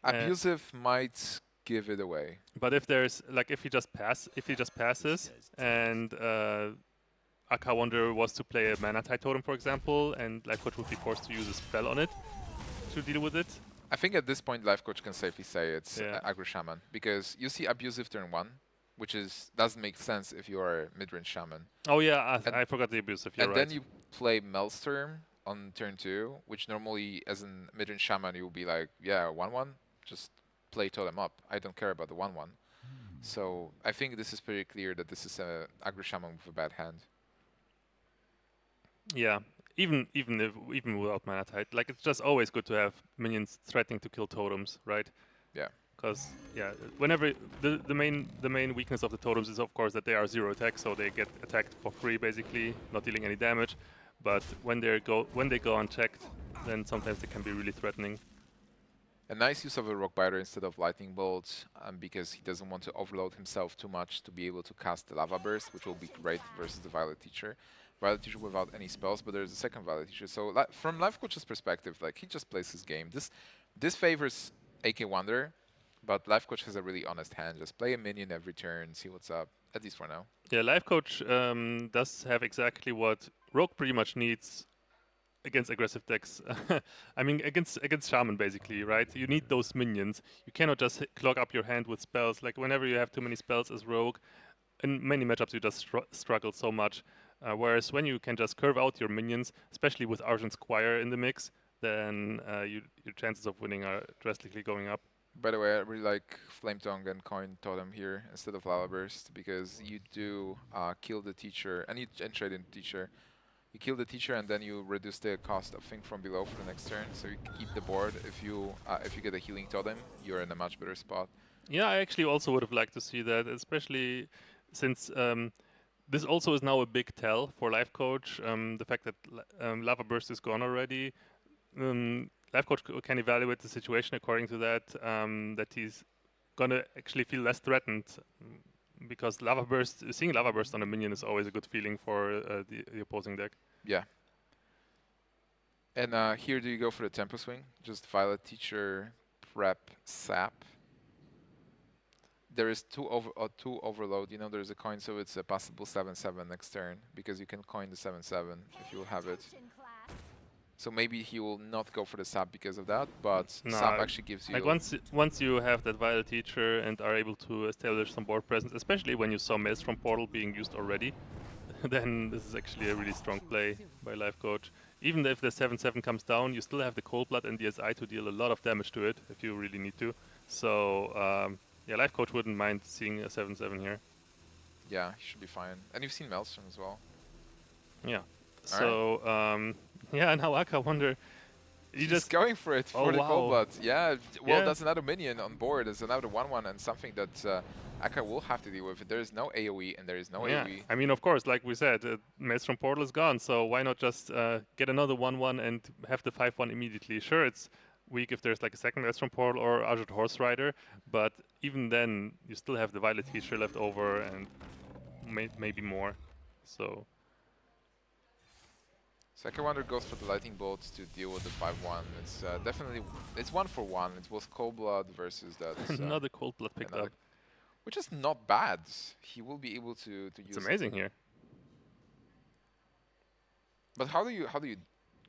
Abusive might give it away. But if there's like if he just passes and AKAWonder was to play a mana tide totem, for example, and Lifecoach would be forced to use a spell on it to deal with it. I think at this point Lifecoach can safely say it's Aggro Shaman, because you see Abusive turn 1, which doesn't make sense if you are a mid-range Shaman. Oh yeah, I forgot the Abusive, you're and right. Then you play Maelstrom on turn 2, which normally as a mid-range Shaman you will be like, yeah, 1-1, just play Totem up. I don't care about the 1-1. So I think this is pretty clear that this is a Aggro Shaman with a bad hand. Yeah, even without mana tide, like it's just always good to have minions threatening to kill totems, right? Yeah. Because yeah, whenever the main weakness of the totems is of course that they are 0 attack, so they get attacked for free basically, not dealing any damage. But when they go unchecked, then sometimes they can be really threatening. A nice use of a Rock Biter instead of Lightning Bolt, because he doesn't want to overload himself too much to be able to cast the Lava Burst, which will be great versus the Violet Teacher. Violet Teacher without any spells, but there's a second Violet Teacher. So from Lifecoach's perspective, like he just plays his game. This favors AKAWonder, but Lifecoach has a really honest hand. Just play a minion every turn, see what's up, at least for now. Yeah, Lifecoach does have exactly what Rogue pretty much needs against aggressive decks. I mean, against Shaman, basically, right? You need those minions. You cannot just clog up your hand with spells. Like, whenever you have too many spells as Rogue, in many matchups you just struggle so much. Whereas when you can just curve out your minions, especially with Argent Squire in the mix, then your chances of winning are drastically going up. By the way, I really like Flame Tongue and Coin Totem here instead of Lava Burst, because you do kill the teacher and trade in the teacher. You kill the teacher and then you reduce the cost of thing from below for the next turn, so you keep the board. If you get a healing totem, you're in a much better spot. Yeah, I actually also would have liked to see that, especially since this also is now a big tell for Lifecoach. The fact that Lava Burst is gone already. Lifecoach can evaluate the situation according to that, that he's gonna actually feel less threatened, because seeing Lava Burst on a minion is always a good feeling for the opposing deck. Yeah. And here, do you go for the tempo swing? Just Violet Teacher, prep, sap. There is two overload. You know, there's a coin, so it's a possible 7/7 next turn, because you can coin the 7/7 if you have it. So maybe he will not go for the sap because of that, but sap actually gives you... Like once you have that Violet Teacher and are able to establish some board presence, especially when you saw Maelstrom Portal being used already, then this is actually a really strong play by Lifecoach. Even if the 7/7 comes down, you still have the Cold Blood and DSI to deal a lot of damage to it if you really need to. So Yeah, Lifecoach wouldn't mind seeing a 7/7 here. Yeah, he should be fine. And you've seen Maelstrom as well. Yeah. All right. So yeah, now AKAWonder, he He's just going for it oh for the Cold wow. Blood. Yeah, well, Yeah. that's another minion on board. It's another 1/1 and something that Aka will have to deal with. There is no AoE and there is no Yeah, AoE. I mean, of course, like we said, Maelstrom Portal is gone, so why not just get another 1/1 and have the 5/1 immediately? Sure, it's weak if there's like a second Maelstrom Portal or Argent Horse Rider, but even then, you still have the Violet Teacher left over and maybe more. So So AKAWonder goes for the Lightning Bolts to deal with the 5/1. It's definitely, it's 1-for-1. It's both Cold Blood versus that. another Cold Blood picked up. Which is not bad. He will be able to It's use. amazing here. But how do you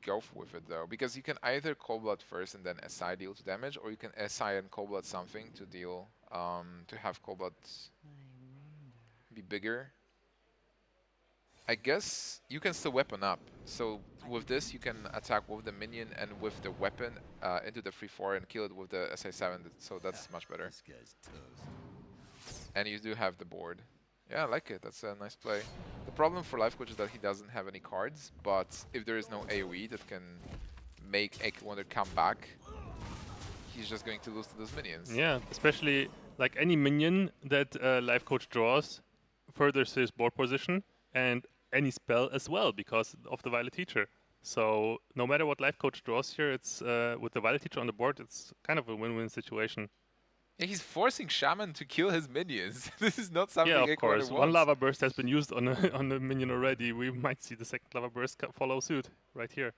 go with it though? Because you can either Cold Blood first and then SI deal to damage, or you can SI and Cold Blood something to deal to have Cold Blood be bigger. I guess you can still weapon up. So with this, you can attack with the minion and with the weapon into the 3/4 and kill it with the SI7. So that's much better. And you do have the board. Yeah, I like it. That's a nice play. The problem for Lifecoach is that he doesn't have any cards, but if there is no AoE that can make AKAWonder come back, he's just going to lose to those minions. Yeah, especially like any minion that Lifecoach draws furthers his board position, and any spell as well because of the Violet Teacher. So no matter what Lifecoach draws here, it's with the Violet Teacher on the board, it's kind of a win-win situation. Yeah, he's forcing Shaman to kill his minions. This is not something Yeah, of AKAWonder course. wants. One Lava Burst has been used on on a minion already. We might see the second Lava Burst follow suit right here.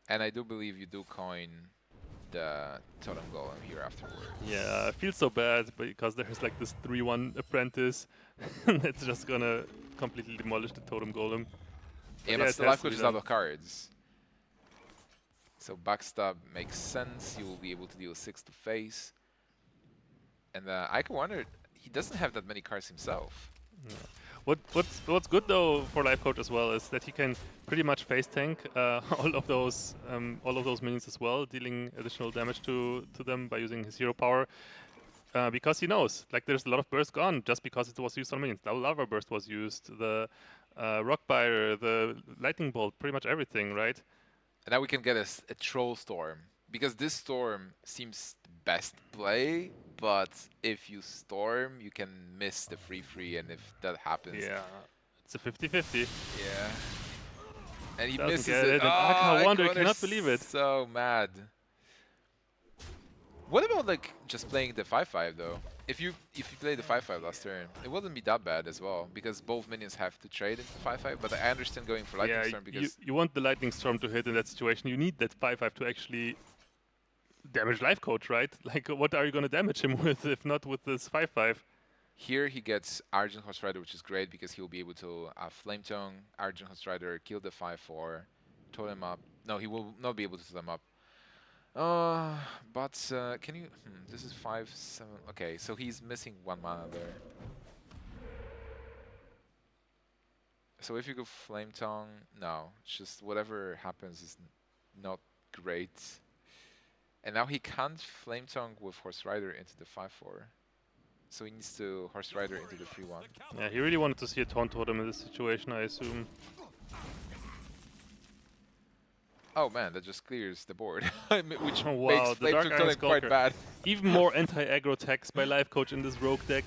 And I do believe you do coin the Totem Golem here afterwards. Yeah, I feel so bad because there's like this 3/1 Apprentice that's just gonna completely demolish the Totem Golem. Yeah, yeah, but it still has to Lifecoach be is out done. of cards. So backstab makes sense. You will be able to deal 6 to face. And AKAWonder, he doesn't have that many cards himself. Yeah. What's good though for Lifecoach as well is that he can pretty much face tank all of those minions as well, dealing additional damage to them by using his hero power. Because he knows, like, there's a lot of burst gone just because it was used on minions. The Lava Burst was used, the Rockbiter, the Lightning Bolt, pretty much everything, right? And now we can get a Troll Storm. Because this Storm seems the best play, but if you Storm, you can miss the 3/3, and if that happens... Yeah, it's a 50-50. Yeah. And he Doesn't misses get it. it, and AKAWonder cannot believe it. So mad. What about like just playing the 5/5 though? If you played the 5/5 last turn, it wouldn't be that bad as well because both minions have to trade into 5/5. But I understand going for Lightning Storm because you want the Lightning Storm to hit in that situation. You need that 5/5 to actually damage Lifecoach, right? Like, what are you going to damage him with if not with this 5/5? here he gets Argent Horse Rider, which is great because he'll be able to Flame Tongue, Argent Horse Rider, kill the 5/4, totem up. No, he will not be able to totem up. But can you? This is 5/7. Okay, so he's missing 1 mana there. So if you go Flame Tongue, no, it's just whatever happens is not great. And now he can't Flame Tongue with Horse Rider into the 5/4. So he needs to Horse Rider into the 3/1. Yeah, he really wanted to see a Taunt Totem in this situation, I assume. Oh man, that just clears the board, which Oh, wow, makes the Flame Dark Tongue Iron Totem quite Skulker. bad. Even more anti-aggro attacks by Lifecoach in this rogue deck.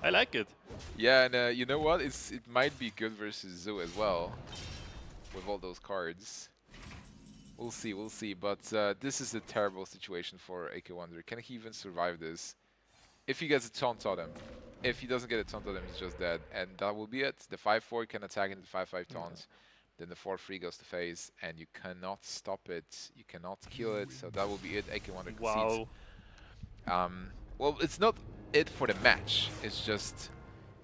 I like it. Yeah, and you know what? It might be good versus Zoo as well, with all those cards. We'll see. But this is a terrible situation for AKAWonder. Can he even survive this? If he gets a Taunt Totem. If he doesn't get a Taunt Totem, he's just dead. And that will be it. The 5/4 can attack into the 5/5 taunts. Then the 4/3 goes to phase, and you cannot stop it. You cannot kill it. So that will be it. AKAWonder concedes. Wow. Well, it's not it for the match. It's just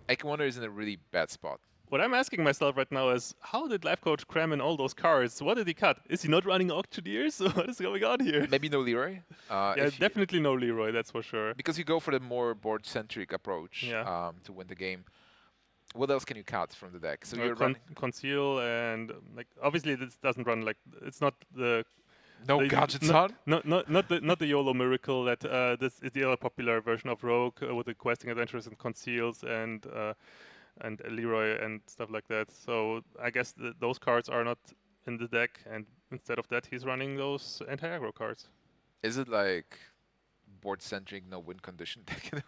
AKAWonder is in a really bad spot. What I'm asking myself right now is, how did Lifecoach cram in all those cards? What did he cut? Is he not running Auctioneers? What is going on here? Maybe no Leroy. Yeah, definitely no Leroy, that's for sure. Because you go for the more board-centric approach to win the game. What else can you cut from the deck? So you're running Conceal and like obviously this doesn't run like it's not the No gadgets on? Not the YOLO miracle that this is the other popular version of Rogue with the questing adventures and conceals and Leroy and stuff like that. So I guess those cards are not in the deck, and instead of that, he's running those anti-aggro cards. Is it like board-centric, no win condition deck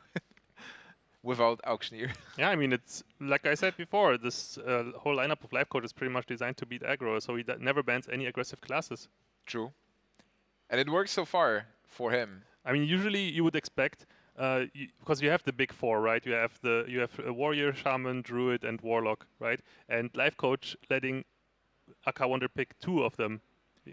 without Auctioneer? Yeah, I mean, it's like I said before, this whole lineup of Lifecoach is pretty much designed to beat aggro, so he never bans any aggressive classes. True. And it works so far for him. I mean, usually you would expect, because you have the big four, right? You have a warrior, shaman, druid, and warlock, right? And Lifecoach letting AKAWonder pick two of them.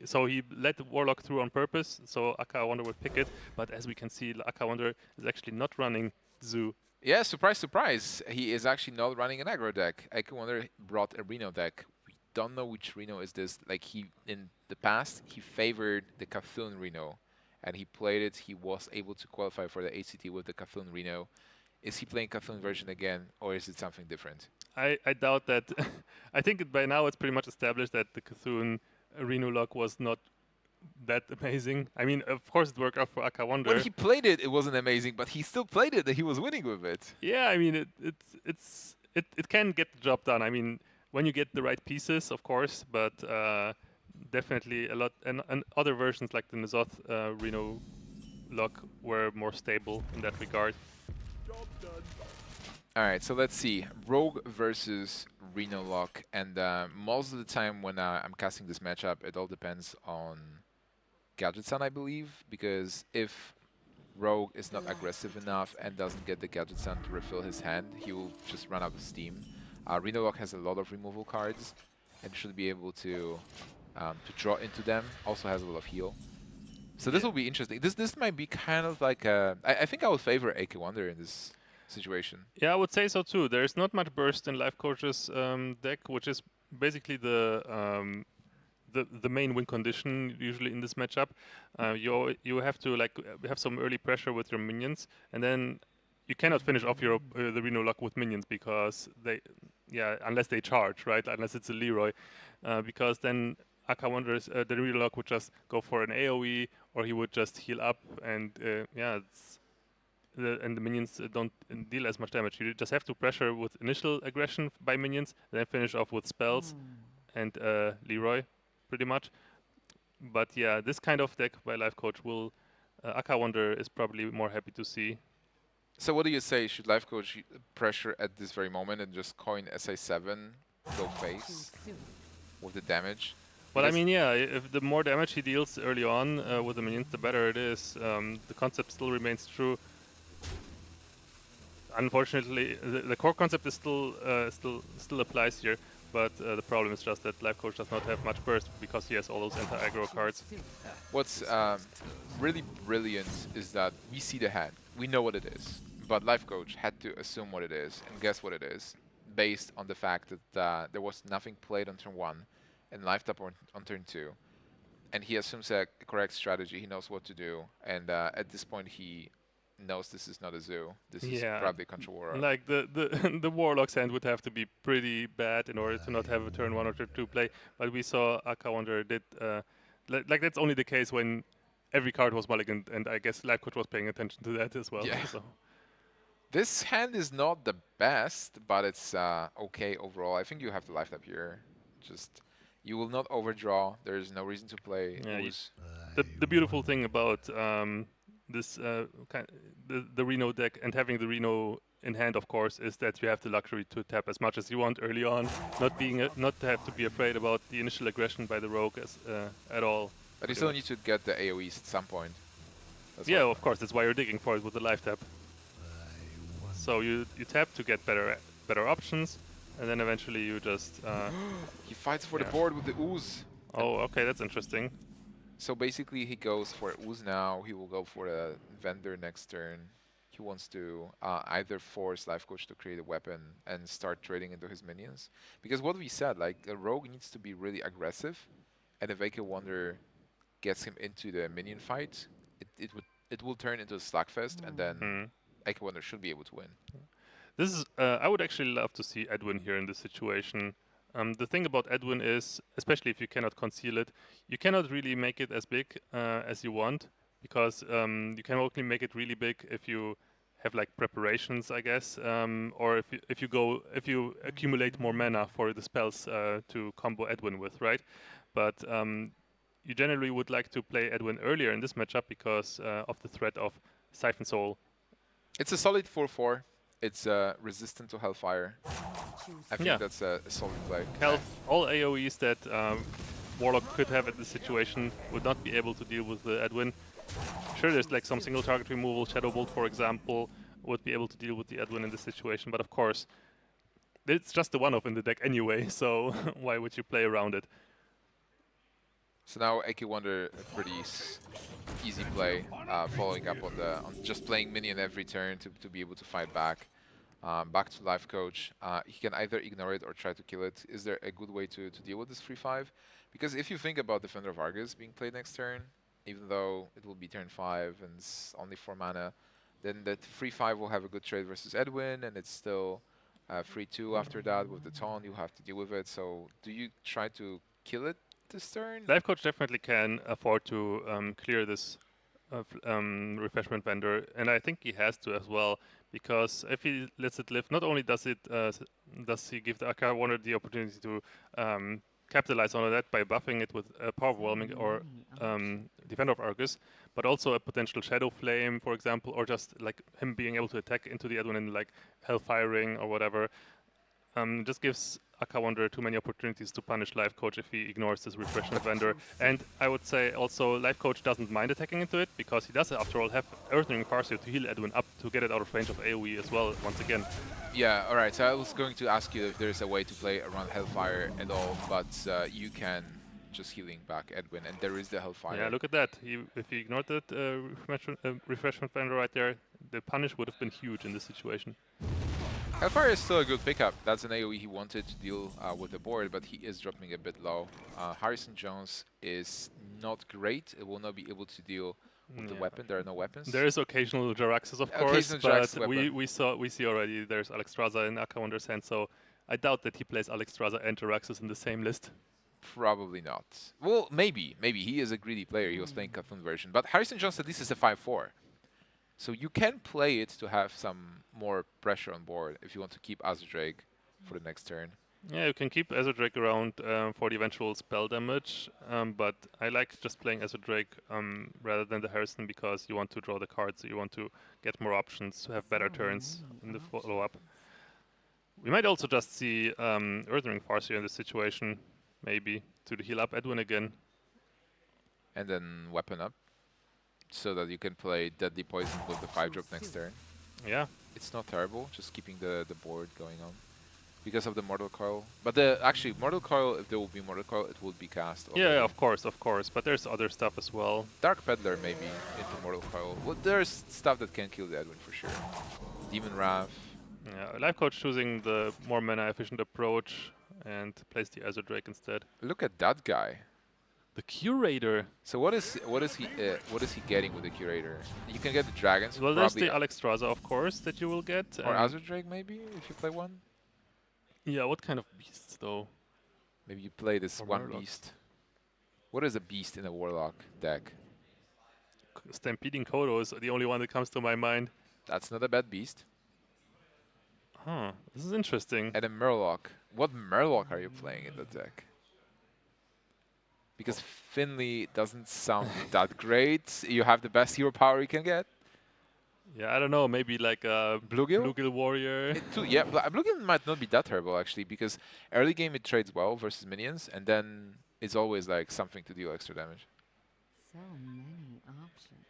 So he let the warlock through on purpose, so AKAWonder would pick it. But as we can see, AKAWonder is actually not running Zoo. Yeah, surprise, surprise. He is actually not running an aggro deck. AKAWonder brought a Reno deck. We don't know which Reno is this. Like, in the past, he favored the Cthulhu Reno, and he played it. He was able to qualify for the ACT with the Cthulhu Reno. Is he playing Cthulhu version again, or is it something different? I doubt that. I think by now it's pretty much established that the Cthulhu Reno lock was not that amazing. I mean, of course it worked out for AKAWonder. When he played it, it wasn't amazing, but he still played it, and he was winning with it. Yeah, I mean, it can get the job done. I mean, when you get the right pieces, of course, but definitely a lot. And other versions like the Nazoth Reno lock were more stable in that regard. All right, so let's see. Rogue versus Reno lock, and most of the time when I'm casting this matchup, it all depends on Gadget-san, I believe, because if Rogue is not aggressive enough and doesn't get the Gadget-san to refill his hand, he will just run out of steam. Reno lock has a lot of removal cards and should be able to draw into them. Also has a lot of heal. So this will be interesting. This might be kind of like I think I would favor AKAWonder in this situation. Yeah, I would say so too. There's not much burst in Lifecoach's deck, which is basically the main win condition usually in this matchup. You have to have some early pressure with your minions, and then you cannot finish off your the Reno lock with minions because unless they charge, right? Unless it's a Leroy, because then AKAWonder's the Reno lock would just go for an AOE, or he would just heal up, and and the minions don't deal as much damage. You just have to pressure with initial aggression by minions, then finish off with spells and Leroy, pretty much. But yeah, this kind of deck by Lifecoach will AKAWonder is probably more happy to see. So what do you say? Should Lifecoach pressure at this very moment and just coin SA7, go face with the damage? Well, I mean, yeah, if the more damage he deals early on with the minions, the better it is. The concept still remains true. Unfortunately, the core concept is still applies here, but the problem is just that Lifecoach does not have much burst because he has all those anti-aggro cards. What's really brilliant is that we see the hand, we know what it is, but Lifecoach had to assume what it is and guess what it is, based on the fact that there was nothing played on turn 1 and lifed up on turn 2, and he assumes a correct strategy. He knows what to do, and at this point he knows this is not a zoo. This is probably Contra Warlock. Like the Warlock's hand would have to be pretty bad in order to not have a turn 1 or turn 2 play. But we saw AKAWonder did like that's only the case when every card was mulliganed, and I guess Lifecoach was paying attention to that as well. Yeah. So. This hand is not the best, but it's okay overall. I think you have the life up here. Just you will not overdraw. There is no reason to play. Yeah, the beautiful thing about this the Reno deck and having the Reno in hand, of course, is that you have the luxury to tap as much as you want early on, not to have to be afraid about the initial aggression by the rogue at all. But you still need to get the AoEs at some point. Yeah, of course. That's why you're digging for it with the life tap. So you tap to get better options, and then eventually you just. He fights for the board with the ooze. Oh, okay, that's interesting. So basically, he goes for ooze now. He will go for a vendor next turn. He wants to either force Lifecoach to create a weapon and start trading into his minions. Because what we said, like a rogue needs to be really aggressive, and if AKAWonder gets him into the minion fight, it will turn into a slugfest, and then AKAWonder should be able to win. This is I would actually love to see Edwin here in this situation. The thing about Edwin is, especially if you cannot conceal it, you cannot really make it as big as you want, because you can only make it really big if you have like preparations, I guess, or if you accumulate more mana for the spells to combo Edwin with, right? But you generally would like to play Edwin earlier in this matchup because of the threat of Siphon Soul. It's a solid 4/4. It's resistant to Hellfire. I think that's a solid play. All AoEs that Warlock could have in this situation would not be able to deal with the Edwin. Sure, there's like some single target removal, Shadow Bolt, for example, would be able to deal with the Edwin in this situation, but of course, it's just the one-off in the deck anyway, so why would you play around it? So now AKAWonder, a pretty easy play, following up on just playing minion every turn to be able to fight back. Back to Lifecoach. He can either ignore it or try to kill it. Is there a good way to deal with this 3/5? Because if you think about Defender of Argus being played next turn, even though it will be turn 5 and it's only 4 mana, then that 3/5 will have a good trade versus Edwin, and it's still 3/2 after that with the taunt. You have to deal with it. So do you try to kill it this turn? Lifecoach definitely can afford to clear this refreshment vendor, and I think he has to as well, because if he lets it live, not only does he give the AKAWonder the opportunity to capitalize on that by buffing it with Power Overwhelming or Defender of Argus, but also a potential Shadow Flame, for example, or just like him being able to attack into the Edwin and like Hellfiring or whatever. Just gives AKAWonder too many opportunities to punish Lifecoach if he ignores this refreshment vendor. And I would say also Lifecoach doesn't mind attacking into it, because he does, after all, have Earthring Farseer to heal Edwin up to get it out of range of AoE as well, once again. Yeah, alright, so I was going to ask you if there's a way to play around Hellfire at all, but you can just healing back Edwin, and there is the Hellfire. Yeah, look at that. If he ignored that refreshment vendor right there, the punish would have been huge in this situation. Hellfire is still a good pickup. That's an AoE he wanted to deal with the board, but he is dropping a bit low. Harrison Jones is not great. It will not be able to deal with the weapon. There are no weapons. There is occasional Jaraxxus, of course, but we see already there's Alexstrasza in AKAWonder's hand, so I doubt that he plays Alexstrasza and Jaraxxus in the same list. Probably not. Well, maybe. Maybe. He is a greedy player. He was playing Cthulhu version. But Harrison Jones at least is a 5/4. So you can play it to have some more pressure on board if you want to keep Azure for the next turn. Yeah, you can keep Azure around for the eventual spell damage, but I like just playing Azure rather than the Harrison, because you want to draw the cards, so you want to get more options to have better turns in the follow-up. We might also just see Earthring Farseer in this situation, maybe, to heal up Edwin again. And then weapon up, so that you can play Deadly Poison with the 5-drop next turn. Yeah. It's not terrible, just keeping the board going on. Because of the Mortal Coil. But actually, Mortal Coil, if there will be Mortal Coil, it would be cast. Yeah, of course. But there's other stuff as well. Dark Peddler maybe into Mortal Coil. Well, there's stuff that can kill the Edwin for sure. Demon Wrath. Yeah, Lifecoach choosing the more mana-efficient approach and plays the Azure Drake instead. Look at that guy. The Curator. So what is he getting with the Curator? You can get the dragons. Well, there's the Alexstrasza, of course, that you will get. Or Azure Drake maybe, if you play one. Yeah, what kind of beasts though? Maybe you play this one Warlock. beast. What is a beast in a Warlock deck? Stampeding Kodo is the only one that comes to my mind. That's not a bad beast. Huh, this is interesting. And a Murloc. What Murloc are you playing in the deck? Because Finley doesn't sound that great. You have the best hero power you can get. Yeah, I don't know, maybe like a Bluegill Warrior. Yeah, Bluegill might not be that terrible actually, because early game it trades well versus minions, and then it's always like something to deal extra damage. So many options.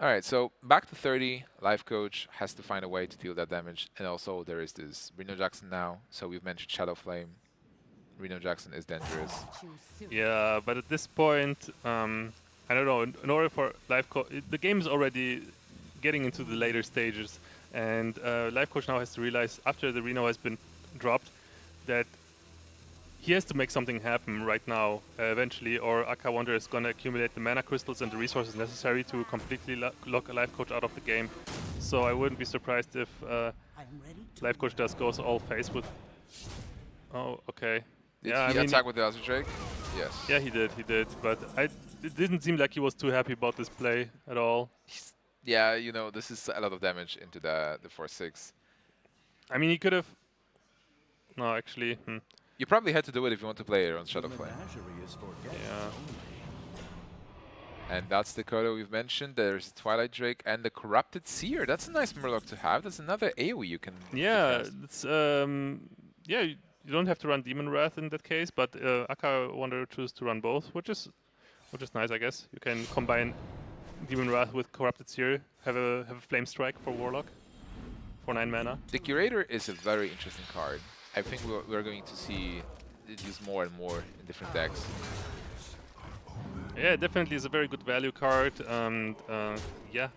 Alright, so back to 30. Lifecoach has to find a way to deal that damage, and also there is this Reno Jackson now, so we've mentioned Shadow Flame. Reno Jackson is dangerous. Yeah, but at this point, I don't know, in order for Lifecoach, the game is already getting into the later stages, and Lifecoach now has to realize, after the Reno has been dropped, that he has to make something happen right now, eventually, or AKAWonder is going to accumulate the mana crystals and the resources necessary to completely lock Lifecoach out of the game. So I wouldn't be surprised if Lifecoach just goes all face with Oh, okay. Did Yeah, I he mean, attack with the Azure Drake? Yes. yeah, he did. But it didn't seem like he was too happy about this play at all. Yeah, you know, this is a lot of damage into the 4-6. I mean, he could have. No, actually, You probably had to do it if you want to play it on Shadow Flame. yeah. And that's the Kodo we've mentioned. There's Twilight Drake and the Corrupted Seer. That's a nice Murloc to have. That's another AoE you can Yeah, cast. it's yeah. You don't have to run Demon Wrath in that case, but AKAWonder chooses to run both, which is nice, I guess. You can combine Demon Wrath with Corrupted Seer, have a Flame Strike for Warlock for 9 mana. The Curator is a very interesting card. I think we're going to see it used more and more in different decks. Yeah, it definitely is a very good value card, and yeah,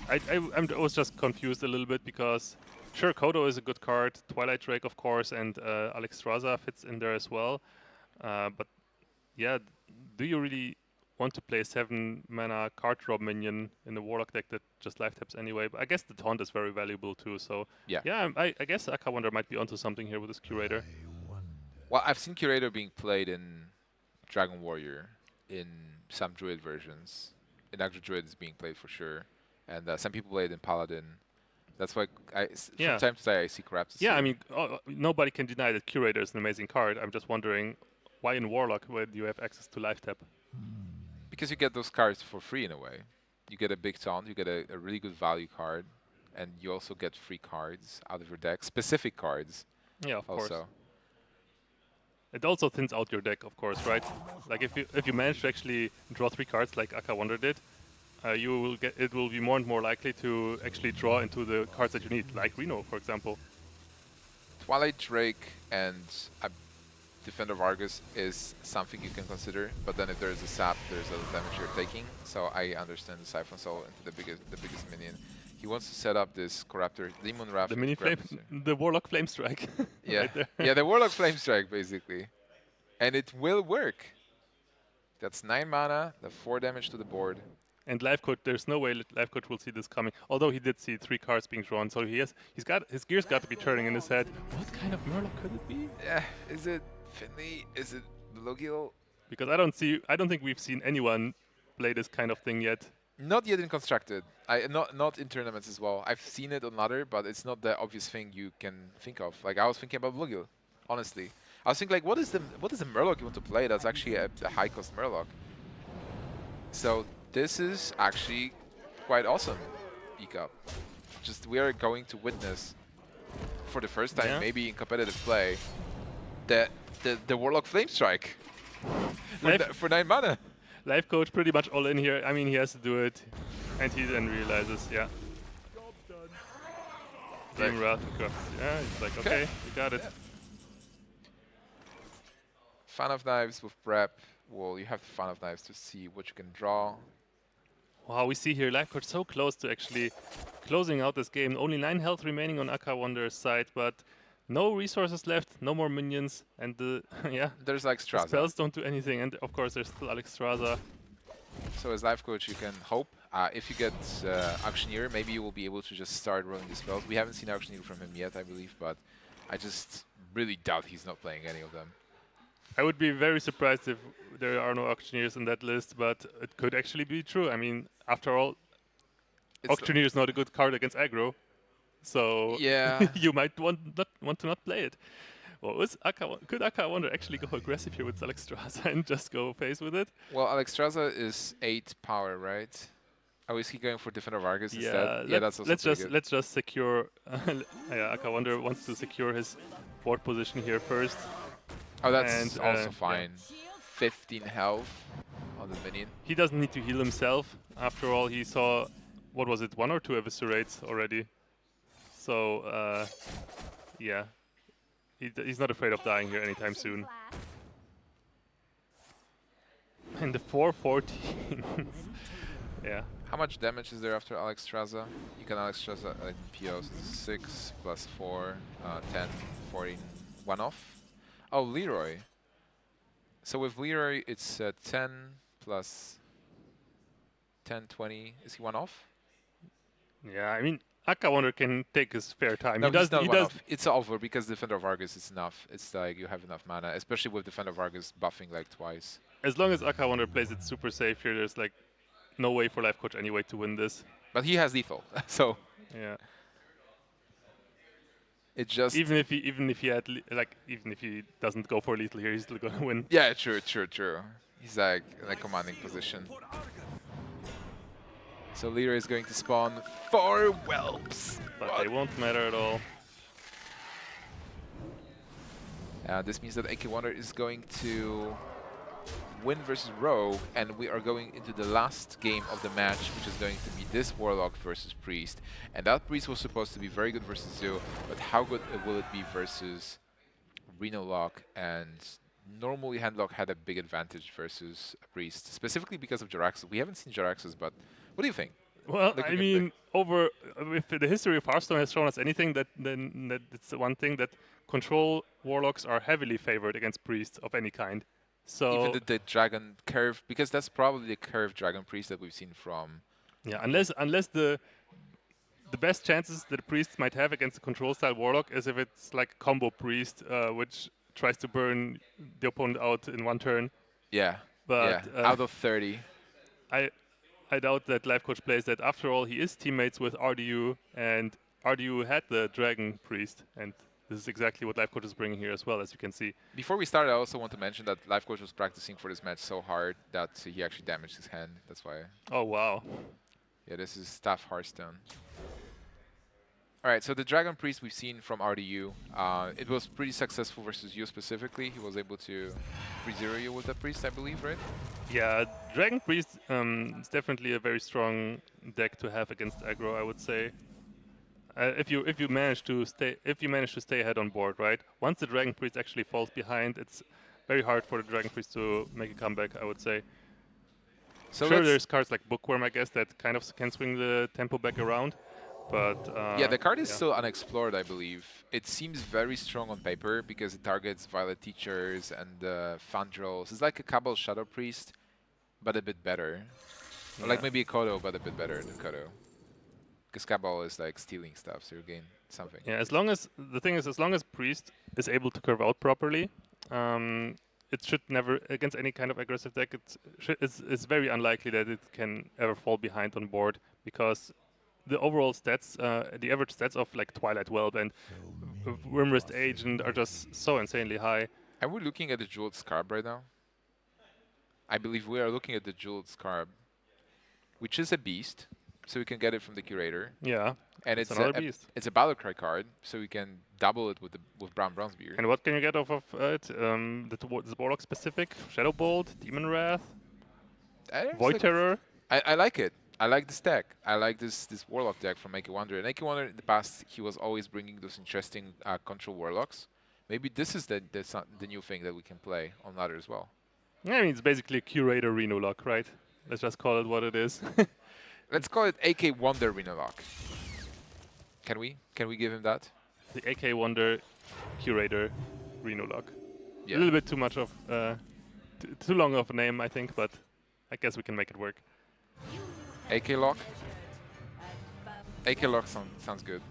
I was just confused a little bit because sure, Kodo is a good card, Twilight Drake of course, and Alexstrasza fits in there as well, but yeah, do you really want to play a 7 mana card drop minion in a Warlock deck that just life taps anyway? But I guess the taunt is very valuable too, so yeah, I guess AKAWonder might be onto something here with this Curator. Well, I've seen Curator being played in Dragon Warrior, in some Druid versions. In Agro Druid is being played for sure. And some people play it in Paladin. That's why from time to time I see Corrupted Seer. Yeah, I mean, nobody can deny that Curator is an amazing card. I'm just wondering why in Warlock when you have access to life tap? Because you get those cards for free in a way. You get a big taunt, you get a really good value card, and you also get free cards out of your deck, specific cards. Yeah, of course. Also. It also thins out your deck, of course, right? Like if you manage to actually draw 3 cards like AKAWonder did, it will be more and more likely to actually draw into the cards that you need, like Reno, for example. Twilight Drake and Defender of Argus is something you can consider, but then if there's a sap, there's a damage you're taking. So I understand the Siphon Soul into the biggest minion. He wants to set up this Corruptor, Demon Wrath. The mini flame, the Warlock Flame Strike. Yeah, right there. yeah, the Warlock Flame Strike basically, and it will work. That's 9 mana, the 4 damage to the board. And Lifecoach, there's no way Lifecoach will see this coming. Although he did see 3 cards being drawn, so he's got his gears got to be turning in his head. What kind of Murloc could it be? Yeah, is it Finley? Is it Logil? Because I don't think we've seen anyone play this kind of thing yet. Not yet in Constructed. Not in tournaments as well. I've seen it on ladder, but it's not the obvious thing you can think of. Like I was thinking about Logil, honestly. I was thinking like, what is the Murloc you want to play that's actually a high cost Murloc? So this is actually quite awesome, ECUP. Just we are going to witness for the first time, maybe in competitive play, the Warlock Flame Strike for 9 mana. Lifecoach pretty much all in here. I mean, he has to do it, and he then realizes, yeah. Game Wrath. Yeah, he's like, okay, you got it. Yeah. Fan of Knives with prep. Well, you have Fan of Knives to see what you can draw. Wow, we see here Lifecoach so close to actually closing out this game. Only 9 health remaining on AKAWonder's side, but no resources left, no more minions, and there's like the spells don't do anything, and of course there's still Alexstrasza. So as Lifecoach, you can hope. If you get Auctioneer, maybe you will be able to just start rolling the spells. We haven't seen Auctioneer from him yet, I believe, but I just really doubt he's not playing any of them. I would be very surprised if there are no Auctioneers in that list, but it could actually be true. I mean, after all, Auctioneer is not a good card against aggro. So yeah, you might want to not play it. Well, could AKAWonder actually go aggressive here with Alexstrasza and just go face with it? Well, Alexstrasza is 8 power, right? Oh, is he going for Defender of Argus instead? Yeah, that's also let's just secure. AKAWonder wants to secure his board position here first. Oh, that's also fine. Yeah. 15 health on the minion. He doesn't need to heal himself. After all, he saw, what was it, 1 or 2 eviscerates already. So, yeah. He's not afraid of dying here anytime soon. And the 414. Yeah. How much damage is there after Alexstrasza? You can Alexstrasza in POs 6 plus 4, 10, 14, 1 off. Oh, Leroy. So with Leroy, it's 10 plus 10, 20. Is he 1 off? Yeah, I mean, AKAWonder can take his fair time. No, He does. he's not He one does. off. It's over because Defender of Argus is enough. It's like you have enough mana, especially with Defender of Argus buffing like twice. As long as AKAWonder plays it super safe here, there's like no way for Lifecoach anyway to win this. But he has lethal, so Yeah. it just Even if he had even if he doesn't go for lethal here, he's still gonna win. yeah, true. He's like in a commanding position. So leader is going to spawn 4 whelps. But they won't matter at all. This means that AKAWonder is going to win versus Rogue, and we are going into the last game of the match, which is going to be this Warlock versus Priest. And that Priest was supposed to be very good versus Zoo, but how good will it be versus Reno Lock? And normally Handlock had a big advantage versus Priest, specifically because of Jaraxxus. We haven't seen Jaraxxus, but what do you think? Well, Looking I at mean, if the history of Hearthstone has shown us anything, then that it's the one thing that control warlocks are heavily favored against priests of any kind. So Even the Dragon Curve, because that's probably the curved Dragon Priest that we've seen from... yeah, unless the best chances that a priest might have against a control style warlock is if it's like a combo priest, which tries to burn the opponent out in one turn. Yeah, But yeah, out of 30. I doubt that Lifecoach plays that. After all, he is teammates with RDU, and RDU had the Dragon Priest, and this is exactly what Lifecoach is bringing here as well, as you can see. Before we start, I also want to mention that Lifecoach was practicing for this match so hard that he actually damaged his hand. That's why. Oh, wow. Yeah, this is Staff Hearthstone. Alright, so the Dragon Priest we've seen from RDU, it was pretty successful versus you specifically. He was able to 3-0 you with the Priest, I believe, right? Yeah, Dragon Priest is definitely a very strong deck to have against aggro, I would say. If you manage to stay ahead on board, right? Once the Dragon Priest actually falls behind, it's very hard for the Dragon Priest to make a comeback, I would say. So sure, there's cards like Bookworm, I guess, that kind of can swing the tempo back around, but yeah, the card is still unexplored, I believe. It seems very strong on paper because it targets Violet Teachers and Fandrels. It's like a Cabal Shadow Priest, but a bit better. Or like maybe a Kodo, but a bit better than Kodo. Because Cabal is like stealing stuff, so you gain something. Yeah, as long as Priest is able to curve out properly, it should never, against any kind of aggressive deck, it's very unlikely that it can ever fall behind on board, because the overall stats, the average stats of like Twilight Whelp and Wyrmrest Agent are just so insanely high. Are we looking at the Jeweled Scarab right now? I believe we are looking at the Jeweled Scarab, which is a beast, so we can get it from the Curator. Yeah, And it's another beast. It's a Battlecry card, so we can double it with Brown Bronzebeard. And what can you get off of it? The Warlock specific? Shadow Bolt, Demon Wrath, Void Terror. I like it. I like this deck. I like this Warlock deck from AKAWonder. And AKAWonder in the past, he was always bringing those interesting control Warlocks. Maybe this is the new thing that we can play on ladder as well. Yeah, I mean, it's basically a Curator Reno Lock, right? Let's just call it what it is. Let's call it AKAWonder Reno Lock. Can we give him that? The AKAWonder Curator Reno Lock. Yeah. A little bit too much of, too long of a name, I think, but I guess we can make it work. AK Lock? AK Lock sounds good.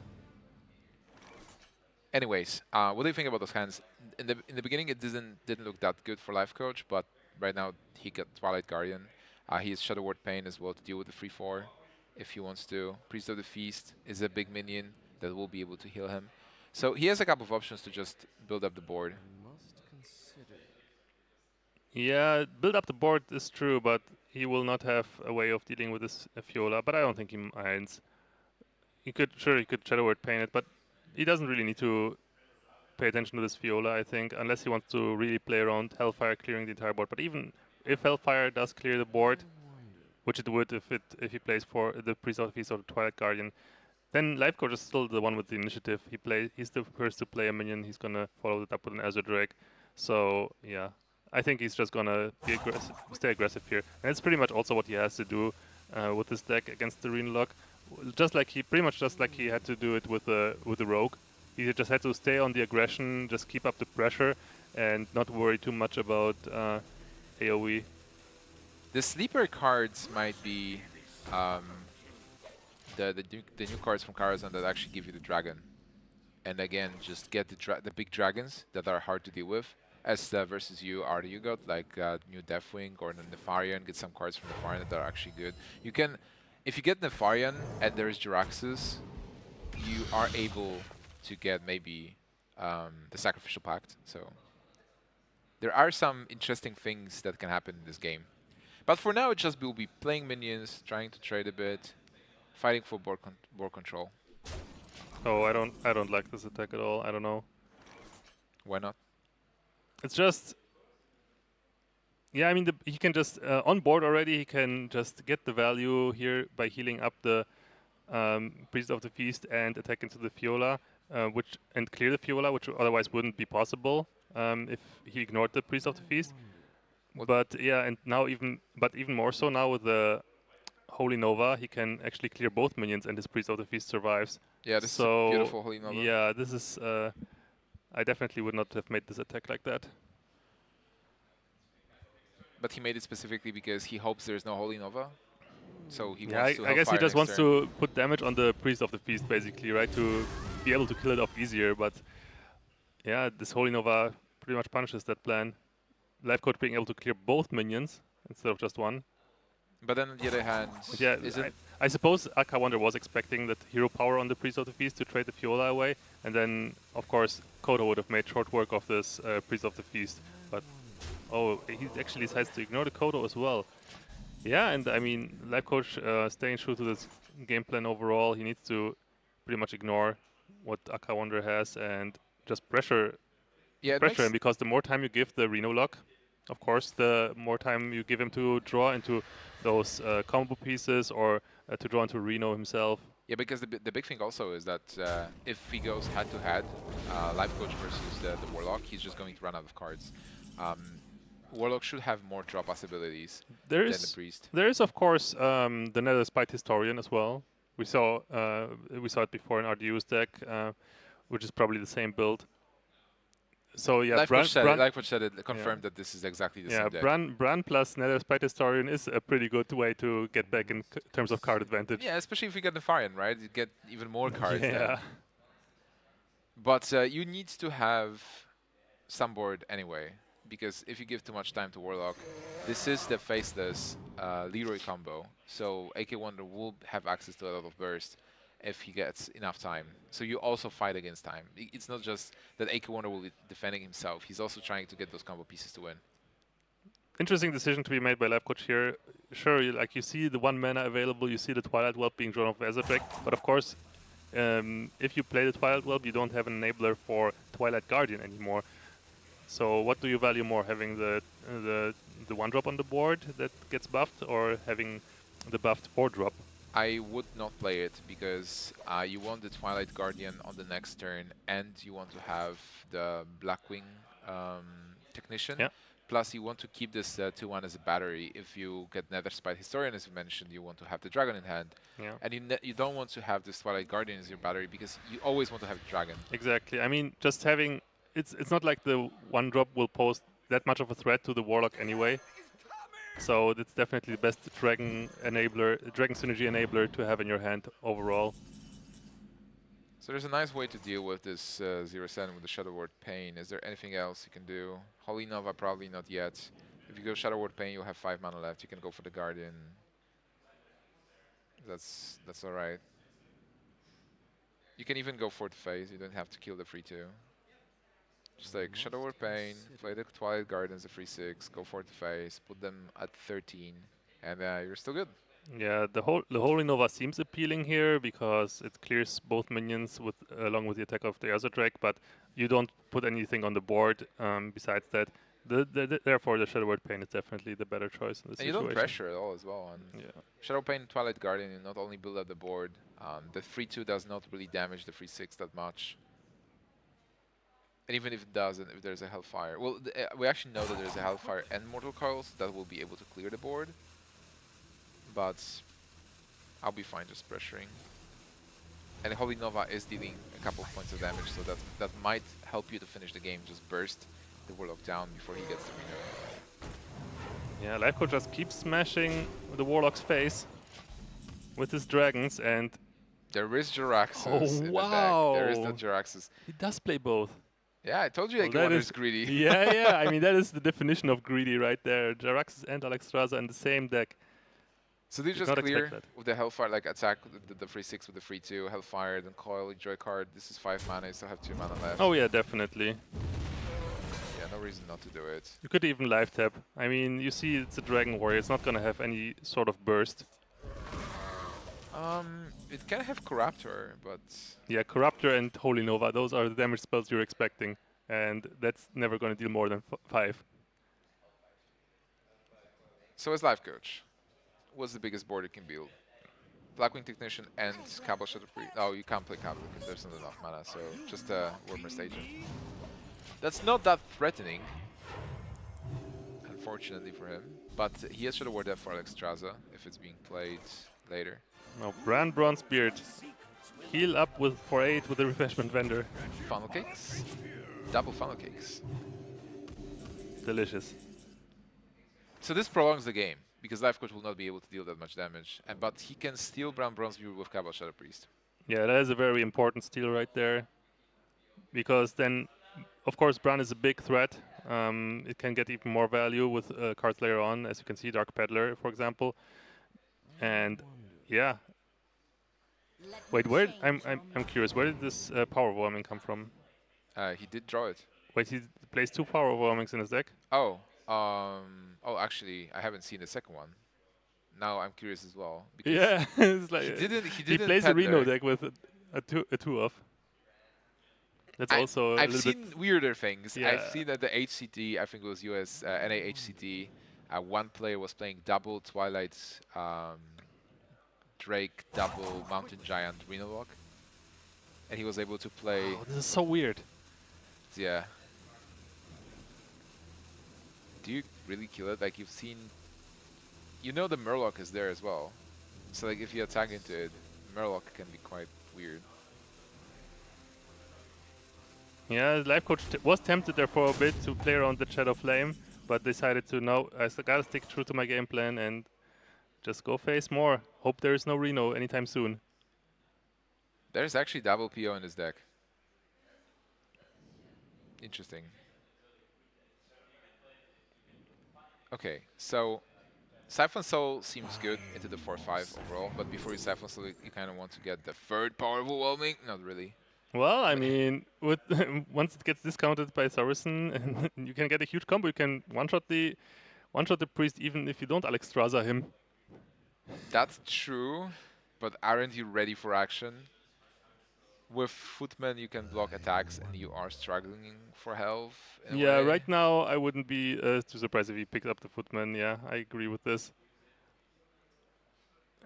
Anyways, what do you think about those hands? In the beginning, it didn't look that good for Lifecoach, but right now he got Twilight Guardian. He has Shadow Word Pain as well to deal with the 3/4 if he wants to. Priest of the Feast is a big minion that will be able to heal him. So he has a couple of options to just build up the board. Yeah, build up the board is true, but he will not have a way of dealing with this Fiola, but I don't think he minds. He could Shadow Word Pain it, but he doesn't really need to pay attention to this Fiola, I think, unless he wants to really play around Hellfire clearing the entire board. But even if Hellfire does clear the board, which it would if he plays for the Priest of the Feast or the Twilight Guardian, then Lifecoach is still the one with the initiative. He's the first to play a minion. He's gonna follow it up with an Azure Drake. So yeah, I think he's just gonna be aggressive, stay aggressive here, and it's pretty much also what he has to do with this deck against the Reno Lock. Pretty much just like he had to do it with the Rogue. He just had to stay on the aggression, just keep up the pressure, and not worry too much about AOE. The sleeper cards might be the new cards from Karazhan that actually give you the dragon. And again, just get the big dragons that are hard to deal with. As versus you, Artie, you got like new Deathwing or the Nefarian. Get some cards from Nefarian that are actually good. You can, if you get Nefarian and there is Jiraxus, you are able to get maybe the Sacrificial Pact. So there are some interesting things that can happen in this game. But for now, it just will be playing minions, trying to trade a bit, fighting for board control. Oh, I don't like this attack at all. I don't know. Why not? It's just, yeah, I mean, he can just, on board already, he can just get the value here by healing up the Priest of the Feast and attack into the Fiola, and clear the Fiola, which otherwise wouldn't be possible if he ignored the Priest of the Feast. But yeah, and now even more so now with the Holy Nova, he can actually clear both minions and his Priest of the Feast survives. Yeah, this is a beautiful Holy Nova. Yeah, this is, I definitely would not have made this attack like that. But he made it specifically because he hopes there's no Holy Nova. So he Yeah, wants to I guess he Hellfire just wants next turn. to put damage on the Priest of the Feast, basically, right? To be able to kill it off easier. But yeah, this Holy Nova pretty much punishes that plan. Lifecoach being able to clear both minions instead of just one. But then on the other hand, But yeah, I suppose AKAWonder was expecting that hero power on the Priest of the Feast to trade the Fiola away. And then, of course, Kodo would have made short work of this Priest of the Feast. But, oh, he actually decides to ignore the Kodo as well. Yeah, and I mean, Lifecoach staying true to this game plan overall. He needs to pretty much ignore what AKAWonder has and just pressure him, because the more time you give the Reno lock, of course, the more time you give him to draw into those combo pieces or to draw into Reno himself. Yeah, because the big thing also is that if he goes head-to-head, Lifecoach versus the Warlock, he's just going to run out of cards. Warlock should have more draw possibilities than the Priest. There is, of course, the Nether Spite Historian as well. We saw it before in RDU's deck, which is probably the same build. So yeah, Lifecoach said it, confirmed that this is exactly the same deck. Bran plus Nether Spite Historian is a pretty good way to get back in terms of card advantage. Yeah, especially if you get the Nefarian, right? You get even more cards. Yeah. Then. But you need to have some board anyway, because if you give too much time to Warlock, this is the faceless Leroy combo. So AKAWonder will have access to a lot of burst if he gets enough time. So you also fight against time. It's not just that AKAWonder will be defending himself. He's also trying to get those combo pieces to win. Interesting decision to be made by Lifecoach here. Sure, you see the 1 mana available, you see the Twilight Whelp being drawn off Ezreal, but of course, if you play the Twilight Whelp, you don't have an enabler for Twilight Guardian anymore. So what do you value more, having the 1-drop on the board that gets buffed, or having the buffed 4-drop? I would not play it because you want the Twilight Guardian on the next turn, and you want to have the Blackwing Technician. Yeah. Plus, you want to keep this 2-1 as a battery. If you get Nether Spite Historian, as you mentioned, you want to have the Dragon in hand. Yeah. And you don't want to have this Twilight Guardian as your battery because you always want to have the Dragon. Exactly. I mean, just having... It's not like the 1-drop will pose that much of a threat to the Warlock anyway. So it's definitely the best Dragon Synergy enabler to have in your hand overall. So there's a nice way to deal with this 0-7 with the Shadow Word Pain. Is there anything else you can do? Holy Nova, probably not yet. If you go Shadow Word Pain, you'll have 5 mana left. You can go for the Guardian. That's alright. You can even go for the phase. You don't have to kill the 3-2. Just like Shadow Word Pain, play the Twilight Guardians, the 3-6, go for the phase, put them at 13, and you're still good. Yeah, the Holy Nova seems appealing here because it clears both minions along with the attack of the Ezreal, but you don't put anything on the board besides that. Therefore, the Shadow Word Pain is definitely the better choice in this situation. And you don't pressure at all as well. And yeah. Shadow Pain and Twilight Guardian, you not only build up the board, the 3-2 does not really damage the 3-6 that much. And even if it doesn't, if there's a Hellfire. Well, we actually know that there's a Hellfire and Mortal Coils that will be able to clear the board. But I'll be fine just pressuring. And Holy Nova is dealing a couple of points of damage, so that might help you to finish the game. Just burst the Warlock down before he gets the Reno. Yeah, Lifecoach just keeps smashing the Warlock's face with his dragons, and There is Jiraxis oh in the deck. There is the wow, Jiraxis. he does play both. Yeah, I told you Well, that AKAWonder is is greedy. yeah. I mean, that is the definition of greedy right there. Jiraxis and Alexstrasza in the same deck. So they Did just not expect clear that. with the Hellfire, like attack the free 6 with the free 2, Hellfire, then Coil, enjoy card. This is 5 mana, you still have 2 mana left. Oh yeah, definitely. Yeah, no reason not to do it. You could even live tap. I mean, you see, it's a Dragon Warrior. It's not gonna have any sort of burst. It can have Corruptor, but Yeah, Corruptor and Holy Nova. Those are the damage spells you're expecting, and that's never gonna deal more than 5. so is Lifecoach. What's the biggest board you can build? Blackwing Technician and Cabal Shadow Priest. Oh, you can't play Cabal because there's not enough mana, so just a Wormrest Agent. That's not that threatening, unfortunately for him. But he has Shadow War Death for Alexstrasza if it's being played later. Now, Brand Bronzebeard. Heal up with for 8 with the Refreshment Vendor. Funnel Cakes. Double Funnel Cakes. Delicious. So this prolongs the game, because Lifecoach will not be able to deal that much damage. But he can steal Brown Bronzebeard with Cabal Shadow Priest. Yeah, that is a very important steal right there. Because then, of course, Bran is a big threat. It can get even more value with cards later on, as you can see, Dark Peddler, for example. And yeah. Wait, where? I'm curious. Where did this power overwhelming come from? He did draw it. Wait, he plays 2 power overwhelmings in his deck. Oh, actually, I haven't seen the second one. Now I'm curious as well. Because Yeah, it's like he didn't plays a Peddler. Reno deck with a two of. That's also a I've little seen weirder things. Yeah. I've seen at the HCT, I think it was US NAHCT, one player was playing double Twilight Drake, double Mountain Giant Reno Lock, and he was able to play. bit. Oh, this is so weird. Yeah. Do you really kill it? Like you've seen, you know the Murloc is there as well. So like if you attack into it, Murloc can be quite weird. Yeah, Lifecoach was tempted there for a bit to play around the Shadow Flame, but decided to no, I gotta stick true to my game plan and just go face more. Hope there is no Reno anytime soon. There's actually double PO in this deck. Interesting. Okay, so Siphon Soul seems good into the 4-5 overall, but before you Siphon Soul, you kind of want to get the third power overwhelming. Not really. Well, I mean, with once it gets discounted by Saracen, you can get a huge combo. You can one-shot the priest even if you don't Alexstrasza him. That's true, but aren't you ready for action? With Footman, you can block attacks, and you are struggling for health. In a Yeah, way. right now I wouldn't be too surprised if he picked up the Footman. Yeah, I agree with this.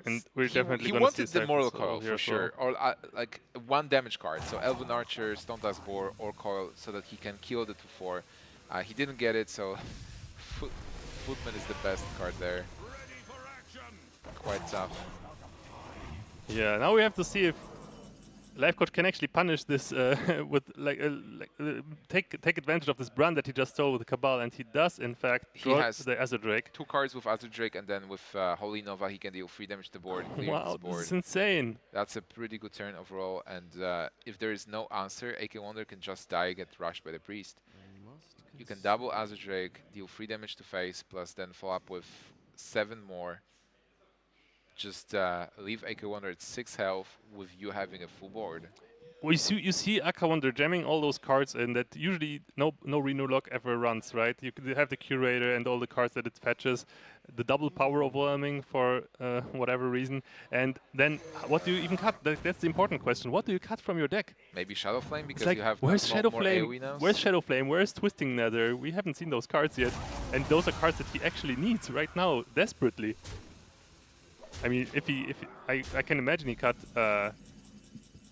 And we're definitely He going to see wanted the Siphon Moral Soul Coil here for as sure, or like one damage card. So Elven Archer, Stone Task Boar, or Coil, so that he can kill the 2/4. He didn't get it, so Footman is the best card there. Quite tough. Yeah, now we have to see if Lifecoach can actually punish this with take advantage of this brand that he just stole with the Cabal, and he does in fact He draw has the Azure Drake. 2 cards with Azure Drake, and then with Holy Nova, he can deal 3 damage to the board. Clear Wow, this board. this is insane. That's a pretty good turn overall, and if there is no answer, AKAWonder can just die, get rushed by the priest. You can double Azure Drake, deal 3 damage to face, plus then follow up with 7 more. Just leave AKAWonder at 6 health with you having a full board. Well, you see AKAWonder jamming all those cards in that usually no Reno lock ever runs, right? You could have the Curator and all the cards that it fetches, the double power overwhelming for whatever reason, and then what do you even cut? That's the important question. What do you cut from your deck? Maybe Shadow Flame, because It's like, you have where's Shadow more Flame? AoE now. Where's Shadow Flame? Where's Twisting Nether? We haven't seen those cards yet, and those are cards that he actually needs right now, desperately. I mean, I can imagine he cut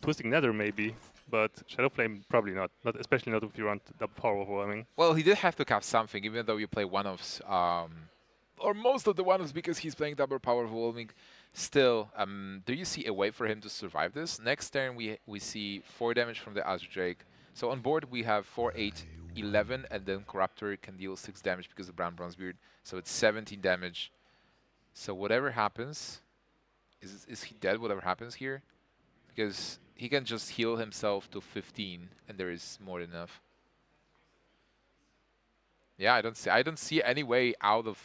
Twisting Nether maybe, but Shadow Flame probably not. Not especially not if you run double power overwhelming. Well, he did have to cap something, even though you play one-offs, or most of the one-offs, because he's playing double power overwhelming. Still, do you see a way for him to survive this? Next turn, we see 4 damage from the Azure Drake. So on board, we have 4, 8, 11, and then Corruptor can deal 6 damage because of Brown Bronzebeard. So it's 17 damage. So whatever happens, is he dead? Whatever happens here, because he can just heal himself to 15, and there is more than enough. Yeah, I don't see any way out of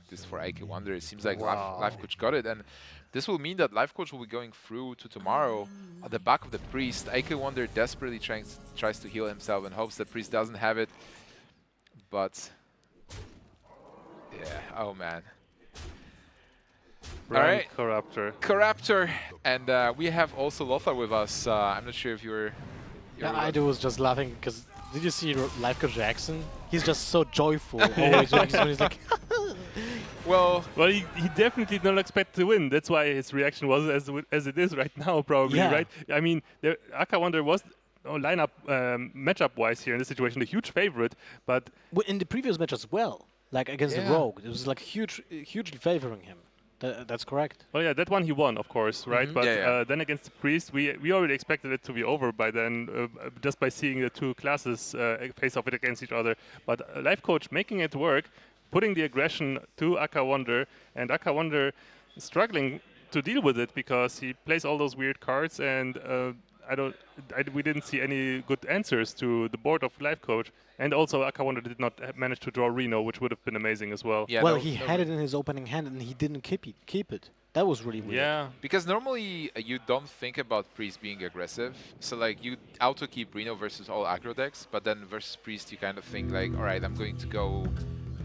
this for AKAWonder. It seems like Wow. Lifecoach got it, and this will mean that Lifecoach will be going through to tomorrow at the back of the Priest. AKAWonder desperately tries to heal himself and hopes that Priest doesn't have it, but yeah, oh man. Run, Alright. Corruptor. Corruptor, and we have also Lothar with us. I'm not sure if you're Yeah, with I us. was just laughing because did you see Lifecoach Jackson? He's just so joyful always when he's like, Well, Well, he definitely did not expect to win. That's why his reaction was as it is right now, probably, Yeah. right? I mean, AKAWonder was lineup matchup-wise here in this situation a huge favorite, but in the previous match as well, like against the Yeah. Rogue, it was like hugely favoring him. That's correct. well, yeah, that one he won, of course, right? Mhm. But Yeah, yeah. then against the Priest, we already expected it to be over by then, just by seeing the two classes face off it against each other. But Lifecoach making it work, putting the aggression to AKAWonder, and AKAWonder struggling to deal with it because he plays all those weird cards, and we didn't see any good answers to the board of Lifecoach. And also, AKAWonder did not manage to draw Reno, which would have been amazing as well. yeah, well, no- he no- had it in his opening hand and he didn't keep it. That was really weird. Yeah, because normally you don't think about Priest being aggressive. So like you auto keep Reno versus all aggro decks, but then versus Priest you kind of think like, all right, I'm going to go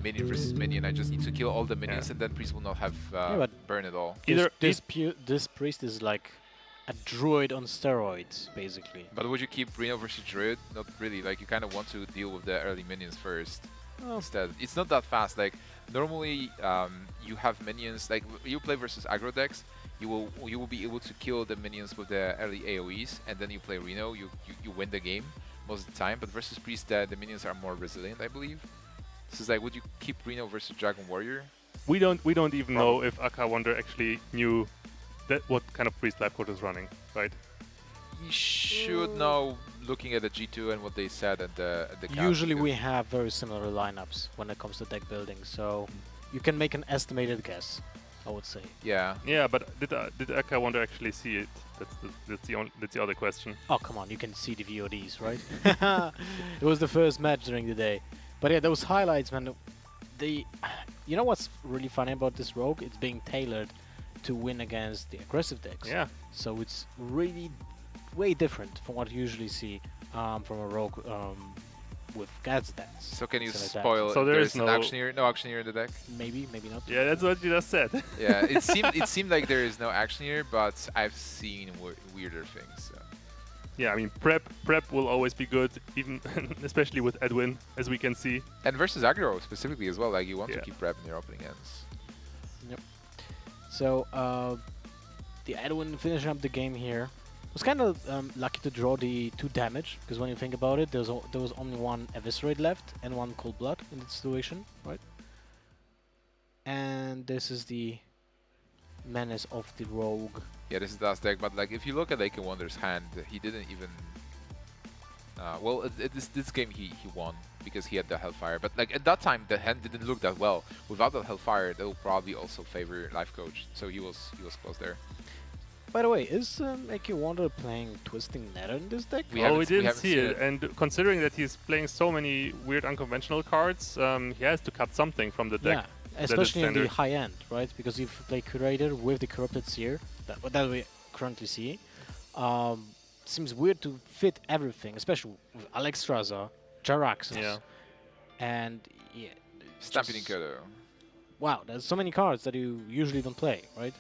minion versus minion. I just need to kill all the minions, Yeah. and then Priest will not have but burn at all. This priest is like a druid on steroids, basically. But would you keep Reno versus Druid? Not really. Like you kind of want to deal with the early minions first. Well, Instead, it's not that fast. Like normally, you have minions. Like you play versus aggro decks, you will be able to kill the minions with the early AOE's, and then you play Reno. You win the game most of the time. But versus Priest, the minions are more resilient, I believe. So it's like, would you keep Reno versus Dragon Warrior? we don't even know if AKAWonder actually knew that what kind of Priest Lifecoach is running, right? You should know, looking at the G2 and what they said at the cast, usually because- we have very similar lineups when it comes to deck building, so you can make an estimated guess, I would say. Yeah. Yeah, but did AKAWonder actually see it? That's the other question. Oh, come on, you can see the VODs, right? It was the first match during the day. But yeah, those highlights, man, you know what's really funny about this Rogue? It's being tailored to win against the aggressive decks. Yeah, So it's really way different from what you usually see from a Rogue with Gad's decks. So can you Something like that. spoil? So if there there's is no no- actioneer in the deck. Maybe not. yeah, that's what you just said. Yeah, it seemed like there is no actioneer, but I've seen weirder things. So. Yeah, I mean prep will always be good, even especially with Edwin, as we can see. And versus aggro specifically as well. Like you want to Yeah. keep prep in your opening ends. So the Edwin finishing up the game here was kind of lucky to draw the 2 damage, because when you think about it, there was only one Eviscerate left and one Cold Blood in the situation, right? And this is the menace of the Rogue. Yeah, this is the last deck, but like if you look at AKAWonder's hand, he didn't even. Well, this game he won because he had the Hellfire, but like at that time the hand didn't look that well. Without the Hellfire, that will probably also favor Lifecoach. So he was close there. By the way, is AKAWonder playing Twisting Nether in this deck? We We haven't didn't seen see it. And considering that he's playing so many weird unconventional cards, he has to cut something from the deck. Yeah, especially in the standard. high end, right? Because if you play Curator with the Corrupted Seer, that we currently see, seems weird to fit everything, especially with Alexstrasza, Jaraxxus, Yeah. and yeah, Stampeding just- Kodo. wow, there's so many cards that you usually don't play, right?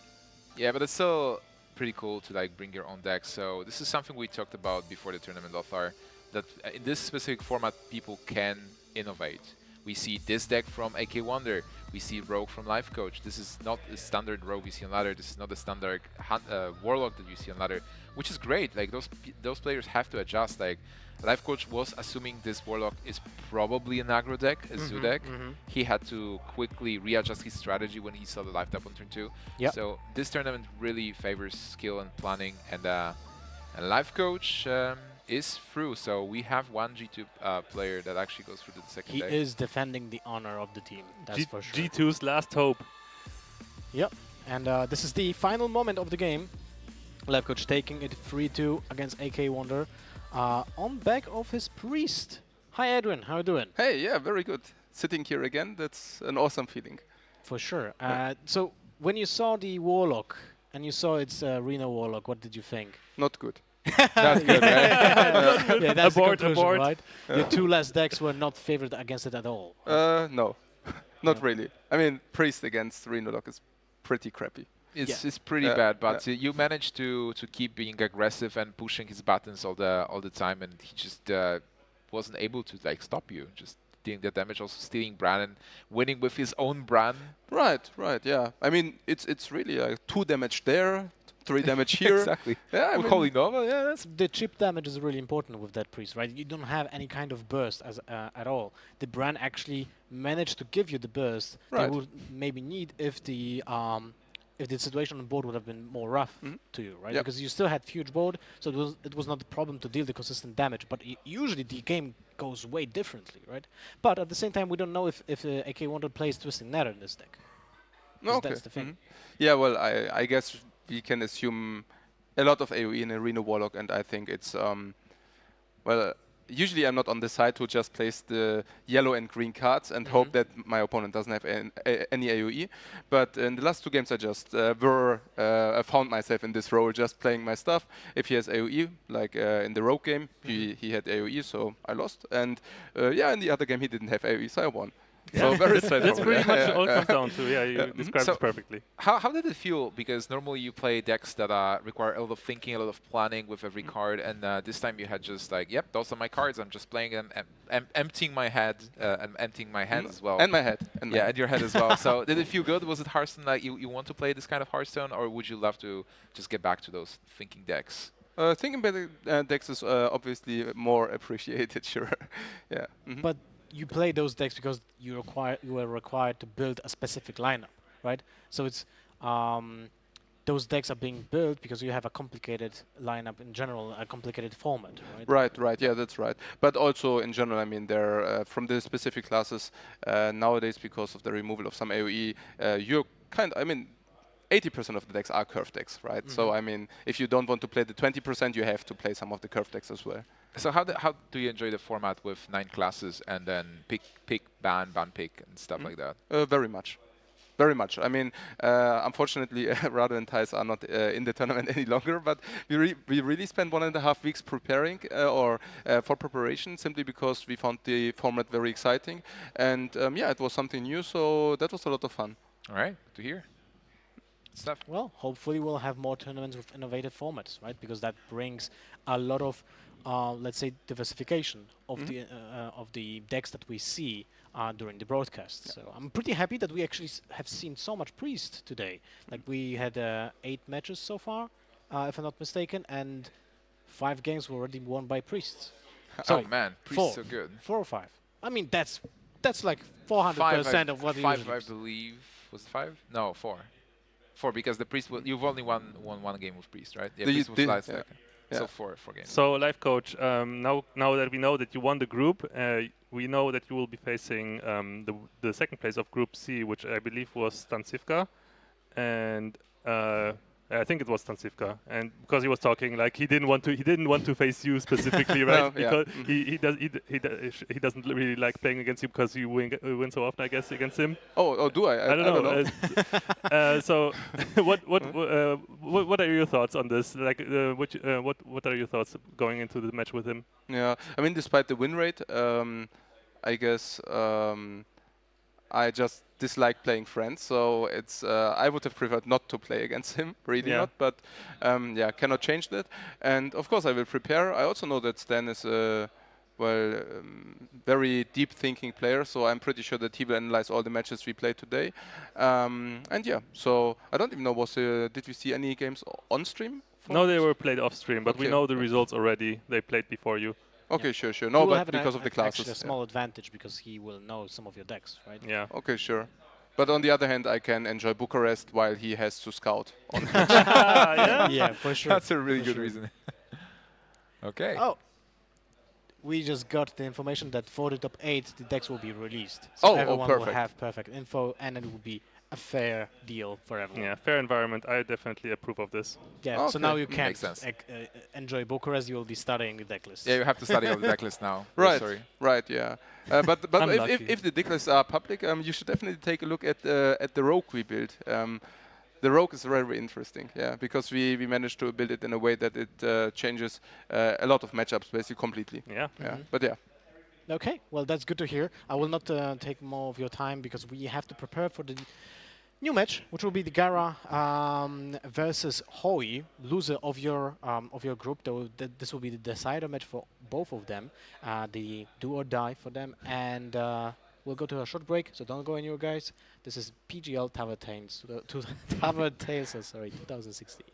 Yeah, but it's still pretty cool to like bring your own deck. So this is something we talked about before the tournament, Lothar, that in this specific format people can innovate. We see this deck from AKAWonder. We see Rogue from Lifecoach. This is not a standard Rogue you see on ladder. This is not a standard Warlock that you see on ladder, which is great. Like those players have to adjust. Like Lifecoach was assuming this Warlock is probably an aggro deck, a zoo deck. He had to quickly readjust his strategy when he saw the life tap on turn 2. Yep. So this tournament really favors skill and planning, and Lifecoach is through. So we have one G2 player that actually goes through to the second He day. is defending the honor of the team, that's for sure. G2's last hope. Yep, And this is the final moment of the game. Lifecoach taking it 3-2 against AKAWonder on back of his priest. Hi Adrian, how you doing? Hey, yeah, very good. Sitting here again, that's an awesome feeling. For sure. Yeah. So when you saw the Warlock and you saw its Reno Warlock, what did you think? Not good. That's good, right? Yeah, that's the Abort, conclusion, abort. right? Your two last decks were not favored against it at all. No, not Yeah. really. I mean, Priest against Renolock is pretty crappy. It's pretty Yeah, bad, but you managed to keep being aggressive and pushing his buttons all the time, and he just wasn't able to like stop you. Just dealing the damage, also stealing Bran and winning with his own Bran. Right, yeah. I mean, it's really 2 damage there, 3 damage here. Exactly. Yeah, I We're mean, calling over. Yeah, that's The chip damage is really important with that priest, right? You don't have any kind of burst as at all. The Bran actually managed to give you the burst they Right. would maybe need if the situation on board would have been more rough to you, right? Yep. Because you still had huge board, so it was not a problem to deal the consistent damage. But usually the game goes way differently, right? But at the same time, we don't know if AKAWonder plays Twisting Nether in this deck. no, 'Cause okay. that's the thing. Yeah, well, I guess we can assume a lot of AoE in Arena Warlock, and I think it's well. Usually, I'm not on the side who just plays the yellow and green cards and hope that my opponent doesn't have any AoE. But in the last 2 games, I just I found myself in this role, just playing my stuff. If he has AoE, like in the Rogue game, he had AoE, so I lost. And yeah, in the other game, he didn't have AoE, so I won. So very straightforward. That's pretty much Yeah, all yeah. comes down to. Yeah, you described So- it perfectly. How did it feel? Because normally you play decks that require a lot of thinking, a lot of planning with every card, and this time you had just like, yep, those are my cards. I'm just playing them, emptying my head, and emptying my hands as well. And my head. And my Yeah, head. and your head as well. So did it feel good? Was it Hearthstone like you want to play this kind of Hearthstone, or would you love to just get back to those thinking decks? Thinking about the decks is obviously more appreciated, sure. Yeah. Mhm. But you play those decks because you were required to build a specific lineup, right? So it's those decks are being built because you have a complicated lineup in general, a complicated format, right? Right. Yeah, that's right. But also in general, I mean, they're from the specific classes nowadays because of the removal of some AOE. You're I mean, 80% of the decks are curve decks, right? So I mean, if you don't want to play the 20%, you have to play some of the curve decks as well. So how do you enjoy the format with 9 classes and then pick, ban, pick, and stuff like that? Very much. Very much. I mean, unfortunately, Rado and Thijs are not in the tournament any longer, but we really spent 1.5 weeks preparing for preparation simply because we found the format very exciting. And yeah, it was something new, so that was a lot of fun. All right, good to hear. Stuff. Well, hopefully we'll have more tournaments with innovative formats, right? Because that brings a lot of, let's say, diversification of the decks that we see during the broadcast. Yeah. So I'm pretty happy that we actually have seen so much Priest today. Like we had 8 matches so far, if I'm not mistaken, and 5 games were already won by Priests. Sorry, Oh man, Priest 4. so good. 4 or 5. I mean, that's like 400% of what you 5, usually I believe. Was it 5? No, 4. 4 because the Priest. You've only won one game with Priest, right? Yeah, The- Priest was the- last yeah. second. Yeah. So 4 games. So, Lifecoach, now that we know that you won the group, we know that you will be facing the second place of Group C, which I believe was Stansivka, and I think it was Stansivka, and because he was talking like he didn't want to face you specifically, right? No, yeah. Because he doesn't really like playing against you because you win so often, I guess, against him. Oh, do I? I don't know. So, what are your thoughts on this? Like, what are your thoughts going into the match with him? Yeah, I mean, despite the win rate, I guess I just dislike playing friends. So it's I would have preferred not to play against him, really Yeah. not. But yeah, cannot change that. And of course, I will prepare. I also know that Stan is a very deep thinking player. So I'm pretty sure that he will analyze all the matches we played today. And yeah, so I don't even know did we see any games on stream? No, they were played off stream, but we Okay. know the results already. They played before you. Okay, sure. He No, will but have because of the actually classes. a yeah. small advantage because he will know some of your decks, right? Yeah. Okay, sure. But on the other hand, I can enjoy Bucharest while he has to scout. On Yeah. Yeah, for sure. That's a really For good sure. reason. Okay. Oh, we just got the information that for the top 8, the decks will be released. So Oh, everyone will perfect. have perfect info, and it will be a fair deal for everyone. Yeah, fair environment. I definitely approve of this. Yeah. So now Okay. you can't Makes sense. enjoy Bucharest. You will be studying the deck list. Yeah, you have to study all the deck list now. Very Right, sorry. right, yeah. But Unlucky. if the deck lists are public, you should definitely take a look at the rogue we built. The rogue is very, very interesting, yeah, because we managed to build it in a way that it changes a lot of matchups basically completely. Yeah. Yeah, but yeah. Okay, well that's good to hear. I will not take more of your time because we have to prepare for the new match, which will be the Gara versus Hoi, loser of your group. This will be the decider match for both of them, the do or die for them. And we'll go to a short break, so don't go anywhere, guys. This is PGL Tavern Tales, Tavern Tales, sorry, 2016.